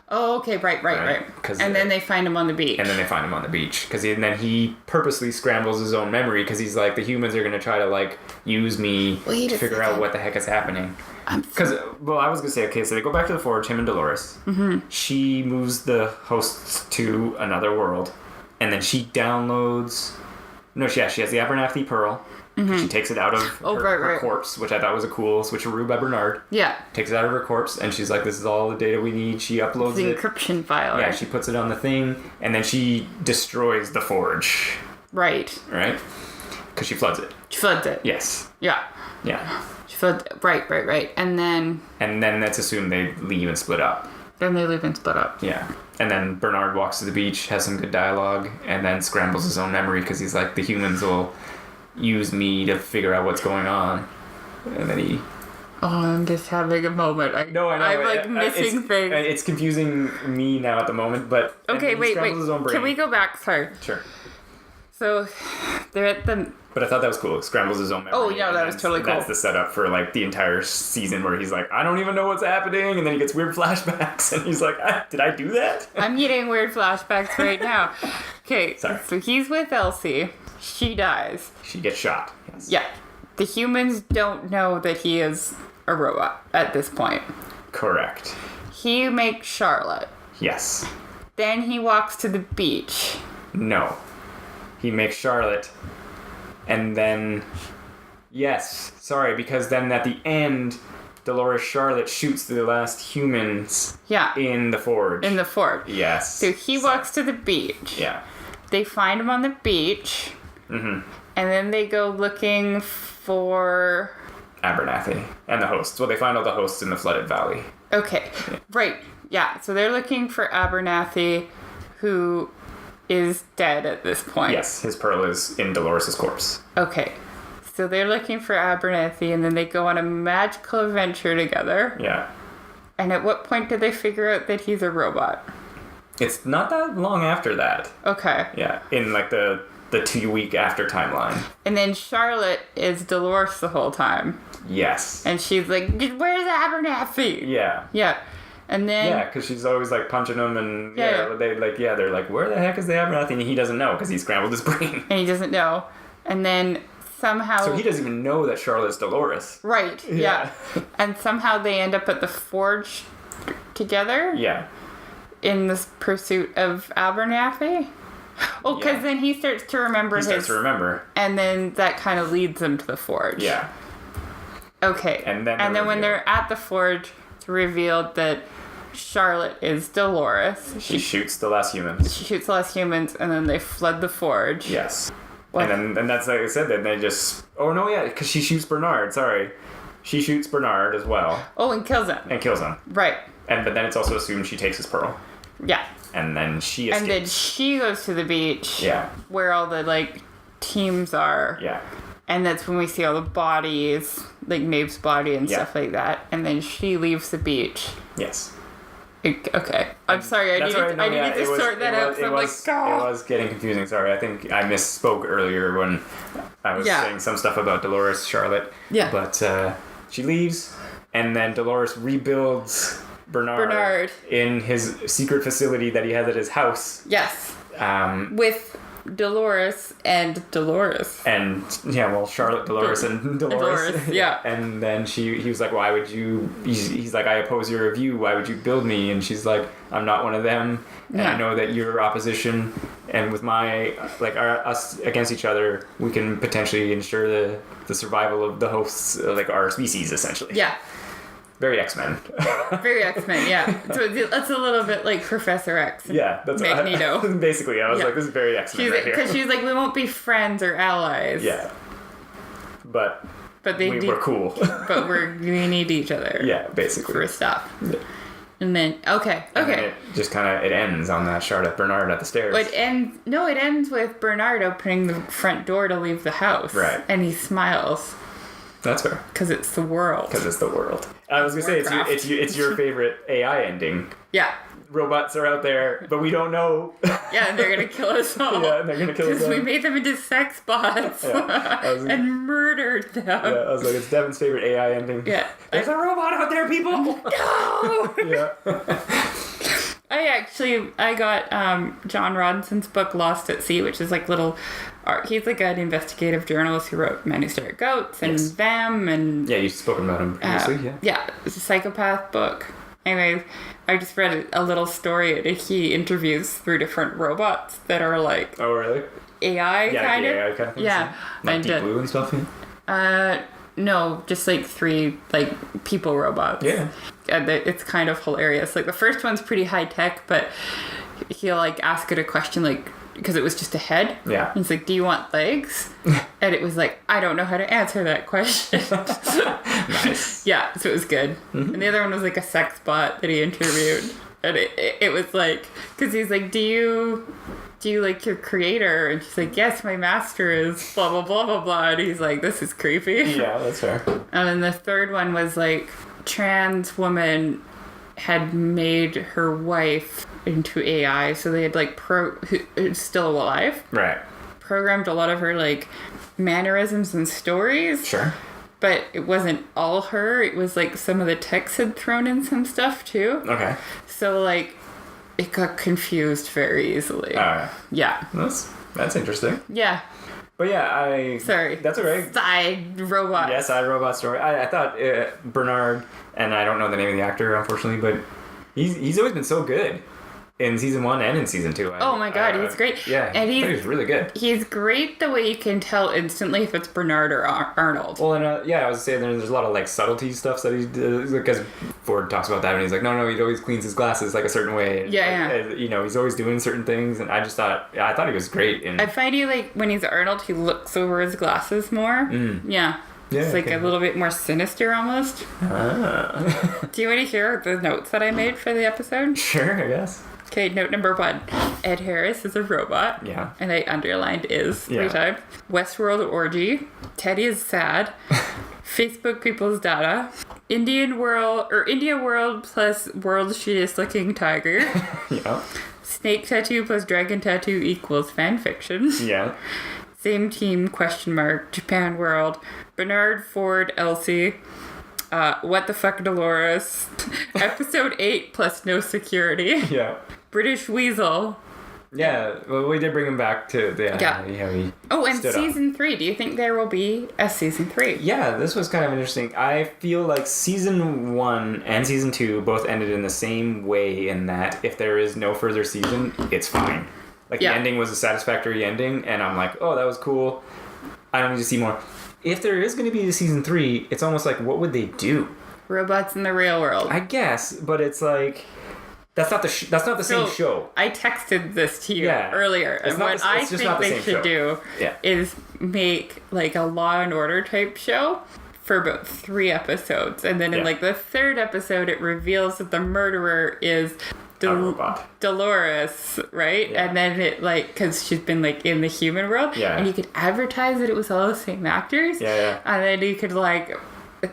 Oh, okay, right. And then they find him on the beach. And then they find him on the beach. And then he purposely scrambles his own memory because he's like, the humans are going to try to, like, use me to figure out what the heck is happening. Because, I was going to say, okay, so they go back to the Forge, him and Dolores. Mm-hmm. She moves the hosts to another world. And then she downloads... No, she has the Abernathy pearl. Mm-hmm. She takes it out of her corpse, which I thought was a cool switcheroo by Bernard. Yeah. Takes it out of her corpse, and she's like, this is all the data we need. She uploads the encryption file. Yeah, she puts it on the thing, and then she destroys the Forge. Right. Right? Because she floods it. She floods it. Yes. Yeah. She floods it. Right. And then that's assumed they leave and split up. Then they leave and split up. Yeah. And then Bernard walks to the beach, has some good dialogue, and then scrambles his own memory because he's like, the humans will use me to figure out what's going on. And then he... Oh, I'm just having a moment. I know. I'm like missing things. It's confusing me now at the moment, but... Okay, wait. Can we go back? Sorry. Sure. So, they're at the... But I thought that was cool. It scrambles his own memory. Oh, yeah, that was totally cool. That's the setup for, like, the entire season where he's like, I don't even know what's happening, and then he gets weird flashbacks, and he's like, did I do that? I'm getting weird flashbacks right now. Okay, sorry. So he's with Elsie. She dies. She gets shot. Yes. Yeah. The humans don't know that he is a robot at this point. Correct. He makes Charlotte. Yes. Then he walks to the beach. No. He makes Charlotte... And then, yes, sorry, because then at the end, Dolores Charlotte shoots the last humans in the Forge. In the Forge. Yes. So he walks to the beach. Yeah. They find him on the beach. Mm-hmm. And then they go looking for Abernathy and the hosts. Well, they find all the hosts in the flooded valley. Okay. Yeah. Right. Yeah. So they're looking for Abernathy, who is dead at this point. Yes, his pearl is in Dolores' corpse. Okay. So they're looking for Abernathy, and then they go on a magical adventure together. Yeah. And at what point do they figure out that he's a robot? It's not that long after that. Okay. Yeah, in like the 2 week after timeline. And then Charlotte is Dolores the whole time. Yes. And she's like, where's Abernathy? Yeah. Yeah. And then... Yeah, because she's always like punching him and Yeah. they're like, where the heck is the Abernathy? And he doesn't know because he scrambled his brain. And he doesn't know. And then somehow... So he doesn't even know that Charlotte's Dolores. Right, yeah. And somehow they end up at the forge together? Yeah. In this pursuit of Abernathy? Oh, because then he starts to remember and then that kind of leads him to the forge. Yeah. Okay. And then when they're at the forge, it's revealed that Charlotte is Dolores. She shoots the last humans. She shoots the last humans, and then they flood the forge. Yes. What? And that's like I said, then they just... Oh, no, yeah, because she shoots Bernard, sorry. She shoots Bernard as well. Oh, and kills him. Right. But then it's also assumed she takes his pearl. Yeah. And then she escapes. And then she goes to the beach. Yeah. Where all the, like, teams are. Yeah. And that's when we see all the bodies, like Maeve's body and stuff like that. And then she leaves the beach. Yes. Okay. I'm sorry. I needed to sort that out. So I'm like, oh. It was getting confusing. Sorry. I think I misspoke earlier when I was saying some stuff about Dolores Charlotte. Yeah. But she leaves, and then Dolores rebuilds Bernard in his secret facility that he has at his house. Yes. With Dolores and Dolores. And Charlotte, Dolores, and Dolores. Yeah. And then he was like, why would you? He's like, I oppose your review. Why would you build me? And she's like, I'm not one of them. And I know that you're opposition. And with us against each other, we can potentially ensure the survival of the hosts, like our species, essentially. Yeah. Very X-Men. Very X-Men, yeah. So that's a little bit like Professor X. Yeah, that's Magneto. Basically, I was like, this is very X-Men right here. Because she's like, we won't be friends or allies. Yeah. But we're cool. But we need each other. Yeah, basically. For stuff. Yeah. And then, okay. And then it just kind of, it ends on that Charlotte Bernard at the stairs. It ends with Bernard opening the front door to leave the house. Right. And he smiles. That's fair. Because it's the world. I was going to say, it's your favorite AI ending. Yeah. Robots are out there, but we don't know. Yeah, and they're going to kill us all. Yeah, and they're going to kill us all. Because we made them into sex bots. And murdered them. Yeah, I was like, it's Devin's favorite AI ending. Yeah. There's a robot out there, people! No! Yeah. I got John Robinson's book Lost at Sea, which is like little art. He's like an investigative journalist who wrote Men Who Stare at Goats and Them and... Yeah, you've spoken about him previously, yeah. Yeah, it's a psychopath book. Anyway, I just read a little story that he interviews 3 different robots that are like... Oh, really? AI kind of? AI kind of things? Yeah. Like Deep Blue and stuff? Yeah? No, just like 3 like people robots. Yeah. And it's kind of hilarious. Like the first one's pretty high tech, but he'll like ask it a question like, because it was just a head. Yeah. He's like, do you want legs? And it was like, I don't know how to answer that question. Nice. Yeah, so it was good. Mm-hmm. And the other one was like a sex bot that he interviewed. And it was like, because he's like, do you like your creator? And she's like, yes, my master is blah, blah, blah, blah, blah. And he's like, this is creepy. Yeah, that's fair. And then the third one was like, trans woman had made her wife into AI. So they had like, who's still alive. Right. Programmed a lot of her like mannerisms and stories. Sure. But it wasn't all her. It was like some of the techs had thrown in some stuff too. Okay. So like, it got confused very easily. Yeah. That's interesting. Yeah. But yeah, Sorry. That's all right. Side robot. Yeah, side robot story. I thought Bernard, and I don't know the name of the actor, unfortunately, but he's always been so good. in season 1 and in season 2. Oh my god, he's great. Yeah, and he's really good. He's great the way you can tell instantly if it's Bernard or Arnold. Well, and I was saying there's a lot of like subtlety stuff that he does, because Ford talks about that and he's like, no, he always cleans his glasses like a certain way. And, you know, he's always doing certain things, and I thought he was great. And I find he like when he's Arnold, he looks over his glasses more. Yeah. It's like a little bit more sinister almost. Do you want to hear the notes that I made for the episode? Sure, I guess. Okay, note number 1. Ed Harris is a robot. Yeah. And I underlined is 3 times. Westworld orgy. Teddy is sad. Facebook people's data. India World plus world's shittiest looking tiger. Yeah. Snake tattoo plus dragon tattoo equals fan fiction. Yeah. Same team, ? Japan World. Bernard, Ford, Elsie. What the fuck, Dolores. Episode 8 plus no security. Yeah. British Weasel. Yeah, well, we did bring him back to and season 3. Do you think there will be a season 3? Yeah, this was kind of interesting. I feel like season 1 and season 2 both ended in the same way, in that if there is no further season, it's fine. Like, the ending was a satisfactory ending, and I'm like, oh, that was cool. I don't need to see more. If there is going to be a season 3, it's almost like, what would they do? Robots in the real world. I guess, but it's like, that's not the same show. I texted this to you earlier, and what I think they should do is make like a Law and Order type show for about 3 episodes, and then in like the 3rd episode, it reveals that the murderer is Dolores, right? Yeah. And then it like, because she's been like in the human world, and you could advertise that it was all the same actors, and then you could like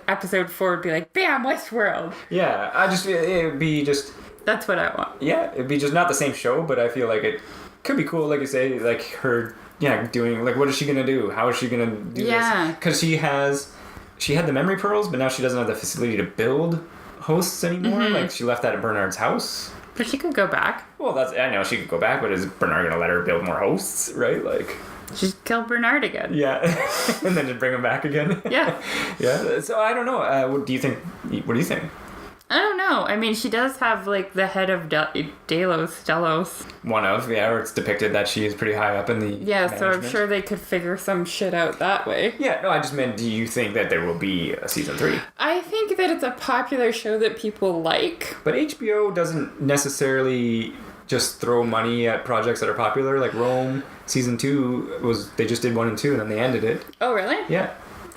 episode 4 would be like, bam, Westworld. It would be just. That's what I want. Yeah, it'd be just not the same show, but I feel like it could be cool, like you say, like her, doing, like, what is she gonna do? How is she gonna do this? Because she had the memory pearls, but now she doesn't have the facility to build hosts anymore. Like, she left that at Bernard's house. But she could go back. Well, I know she could go back, but is Bernard gonna let her build more hosts, right? Like, just kill Bernard again. Yeah, and then just bring him back again. Yeah. Yeah. So I don't know. What do you think? I don't know. I mean, she does have, like, the head of Delos. One of, or it's depicted that she is pretty high up in the management. So I'm sure they could figure some shit out that way. Yeah, no, I just meant, do you think that there will be a season 3? I think that it's a popular show that people like. But HBO doesn't necessarily just throw money at projects that are popular. Like Rome, season 2, they just did 1 and 2, and then they ended it. Oh, really? Yeah.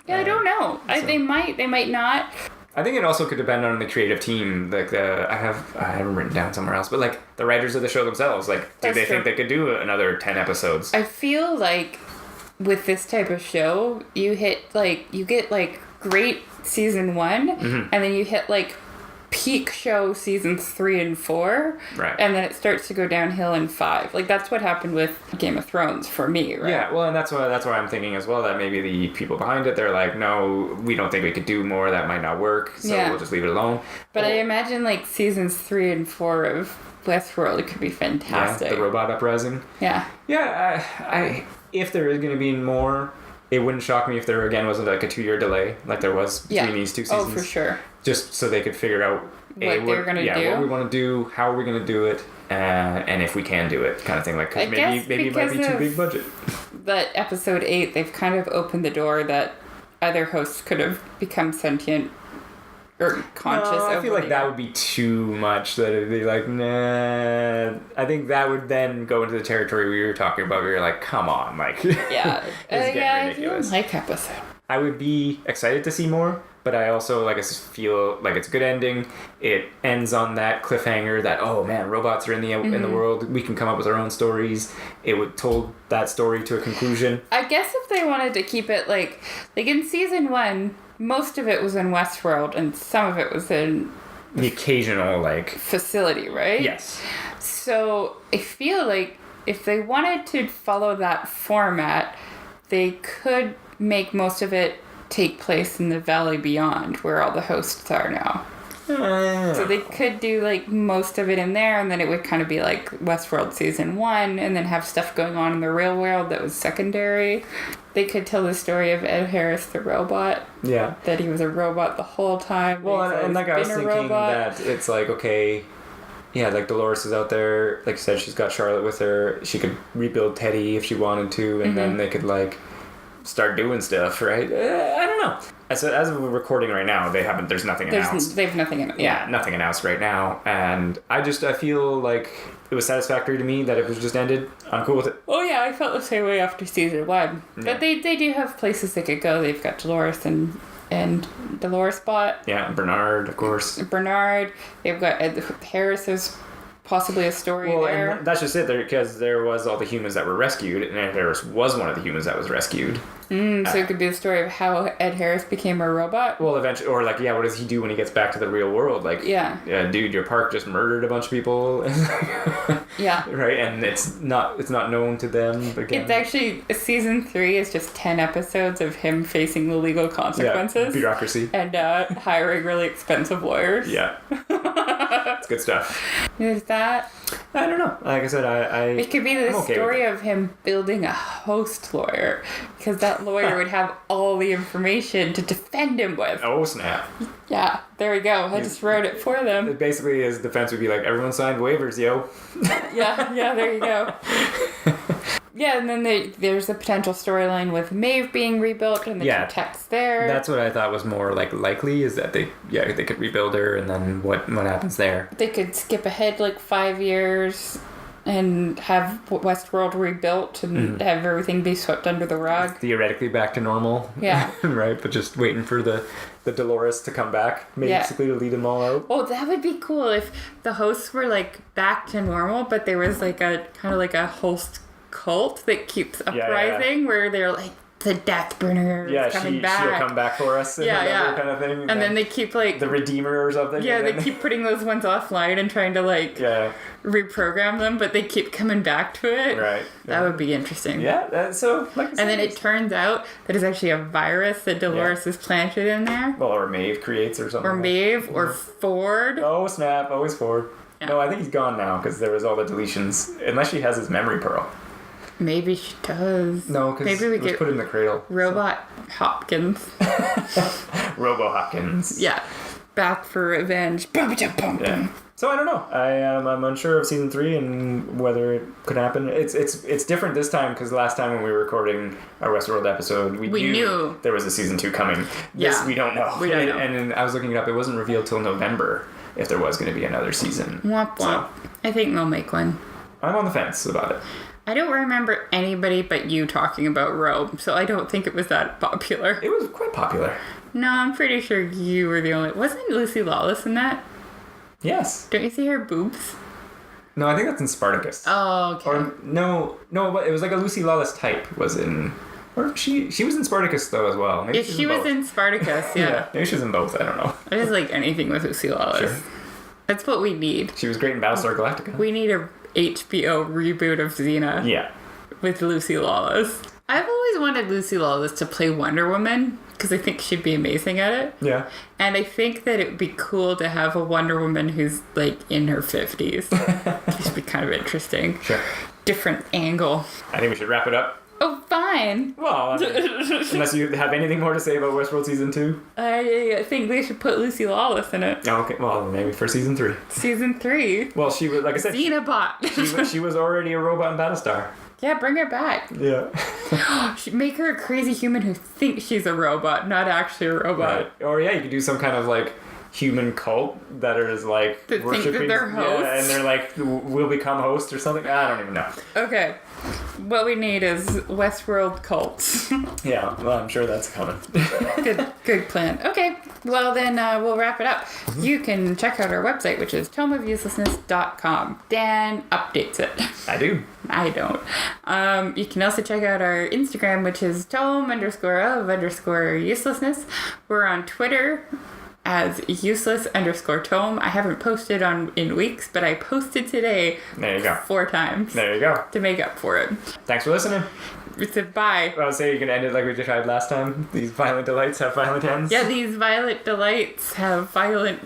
Yeah, I don't know. They might not. I think it also could depend on the creative team. Like I have them written down somewhere else, but like the writers of the show themselves, like, do they think they could do another 10 episodes? I feel like with this type of show, you get like great season 1, and then you hit like peak show seasons 3 and 4, right? And then it starts to go downhill in 5. Like, that's what happened with Game of Thrones for me, right? Yeah, well, and that's why I'm thinking as well, that maybe the people behind it, they're like, no, we don't think we could do more. That might not work, so we'll just leave it alone. But I imagine like seasons 3 and 4 of Westworld could be fantastic. Yeah, the robot uprising. Yeah. Yeah, I if there is going to be more, it wouldn't shock me if there again wasn't like a 2-year delay like there was between these 2 seasons. Oh, for sure. Just so they could figure out what they're going to do. What we want to do, how are we going to do it, and if we can do it, kind of thing. Like, cause maybe it might be too big budget. That episode 8, they've kind of opened the door that other hosts could have become sentient or conscious. No, I feel like that would be too much. That it'd be like, nah. I think that would then go into the territory we were talking about. We were like, come on, like, yeah, it's getting ridiculous. I like episode. I would be excited to see more, but I also feel like it's a good ending. It ends on that cliffhanger that, oh man, robots are in the world. We can come up with our own stories. It would told that story to a conclusion. I guess if they wanted to keep it like in season 1, most of it was in Westworld and some of it was in the occasional facility, right? Yes. So I feel like if they wanted to follow that format, they could make most of it take place in the Valley Beyond, where all the hosts are now. So they could do most of it in there, and then it would kind of be like Westworld season 1, and then have stuff going on in the real world that was secondary. They could tell the story of Ed Harris the robot. Yeah. That he was a robot the whole time. Well, and I was thinking that it's like, okay, Yeah, like Dolores is out there. Like I said, she's got Charlotte with her. She could rebuild Teddy if she wanted to, and then they could like start doing stuff, right? I don't know. As we're recording right now, there's nothing announced. They have nothing in it. Yeah, nothing announced right now, and I feel like it was satisfactory to me that it was just ended. I'm cool with it. Oh yeah, I felt the same way after season 1. Yeah. But they do have places they could go. They've got Dolores and Dolores Spot. Yeah, Bernard, of course. Bernard. They've got Harris. There's possibly a story there. And that's just it, because there was all the humans that were rescued, and Ed Harris was one of the humans that was rescued. So it could be the story of how Ed Harris became a robot. Well, eventually, or like, what does he do when he gets back to the real world? Like, dude, your park just murdered a bunch of people. Yeah. Right, and it's not known to them again. It's actually, season 3 is just 10 episodes of him facing the legal consequences. Yeah, bureaucracy. And hiring really expensive lawyers. Yeah. It's good stuff. Is that? I don't know. Like I said, It could be the story of him building a host lawyer, because that lawyer would have all the information to defend him with. Oh, snap. Yeah, there we go. I just wrote it for them. Basically, his defense would be like, everyone signed waivers, yo. Yeah, there you go. Yeah, and then there's a potential storyline with Maeve being rebuilt and the two texts there. That's what I thought was more like likely, is that they could rebuild her, and then what happens there. They could skip ahead like 5 years and have Westworld rebuilt and have everything be swept under the rug. Theoretically back to normal. Yeah. Right, but just waiting for the Dolores to come back, basically, to lead them all out. Oh, that would be cool if the hosts were like back to normal, but there was like a kind of like a host cult that keeps uprising where they're like, the death burner is coming back. She'll come back for us and whatever kind of thing. And then they keep like the Redeemer or something. Yeah, they keep putting those ones offline and trying to like reprogram them, but they keep coming back to it. Right. That would be interesting. Yeah, so like I said, and then it turns out that it's actually a virus that Dolores has planted in there. Well, or Maeve creates or something. Or Maeve, or Ford. Oh, snap. Always Ford. Yeah. No, I think he's gone now because there was all the deletions. Unless she has his memory pearl. Maybe she does. No, because maybe we get put in the cradle. Robot Hopkins. Robo Hopkins. Yeah. Back for revenge. Yeah. So I don't know. I'm unsure of season 3 and whether it could happen. It's different this time because last time when we were recording our Westworld episode, we knew there was a season 2 coming. This we don't know. We don't know. And I was looking it up. It wasn't revealed till November if there was going to be another season. Womp womp. So, I think they'll make one. I'm on the fence about it. I don't remember anybody but you talking about Robe, so I don't think it was that popular. It was quite popular. No, I'm pretty sure you were the only... Wasn't Lucy Lawless in that? Yes. Don't you see her boobs? No, I think that's in Spartacus. Oh, okay. Or no, but it was like a Lucy Lawless type was in... Or she was in Spartacus, though, as well. Maybe she was in Spartacus, yeah. Maybe she was in both, I don't know. I just like anything with Lucy Lawless. Sure. That's what we need. She was great in Battlestar Galactica. We need a HBO reboot of Xena. Yeah. With Lucy Lawless. I've always wanted Lucy Lawless to play Wonder Woman because I think she'd be amazing at it. Yeah. And I think that it would be cool to have a Wonder Woman who's like in her 50s. It'd be kind of interesting. Sure. Different angle. I think we should wrap it up. Oh, fine. Well, I mean, unless you have anything more to say about Westworld Season 2? I think they should put Lucy Lawless in it. Oh, okay, well, maybe for Season 3. Season 3. Well, she was, like I said... Xenobot. she was already a robot in Battlestar. Yeah, bring her back. Yeah. Make her a crazy human who thinks she's a robot, not actually a robot. Right. Or, you could do some kind of, like, human cult that is, like, that worshiping... think that they're hosts? Yeah, and they're like, we'll become hosts or something. I don't even know. Okay. What we need is Westworld cults. Yeah, well, I'm sure that's coming. Good plan. Okay, well then we'll wrap it up. You can check out our website, which is tomeofuselessness.com. Dan updates it. I do. I don't. You can also check out our Instagram, which is tome_of_uselessness. We're on Twitter as useless_tome. I haven't posted in weeks, but I posted today. There you go. 4 times. There you go. To make up for it. Thanks for listening. It's a bye. I would say you can end it like we tried last time. These violent delights have violent ends. Yeah, these violent delights have violent...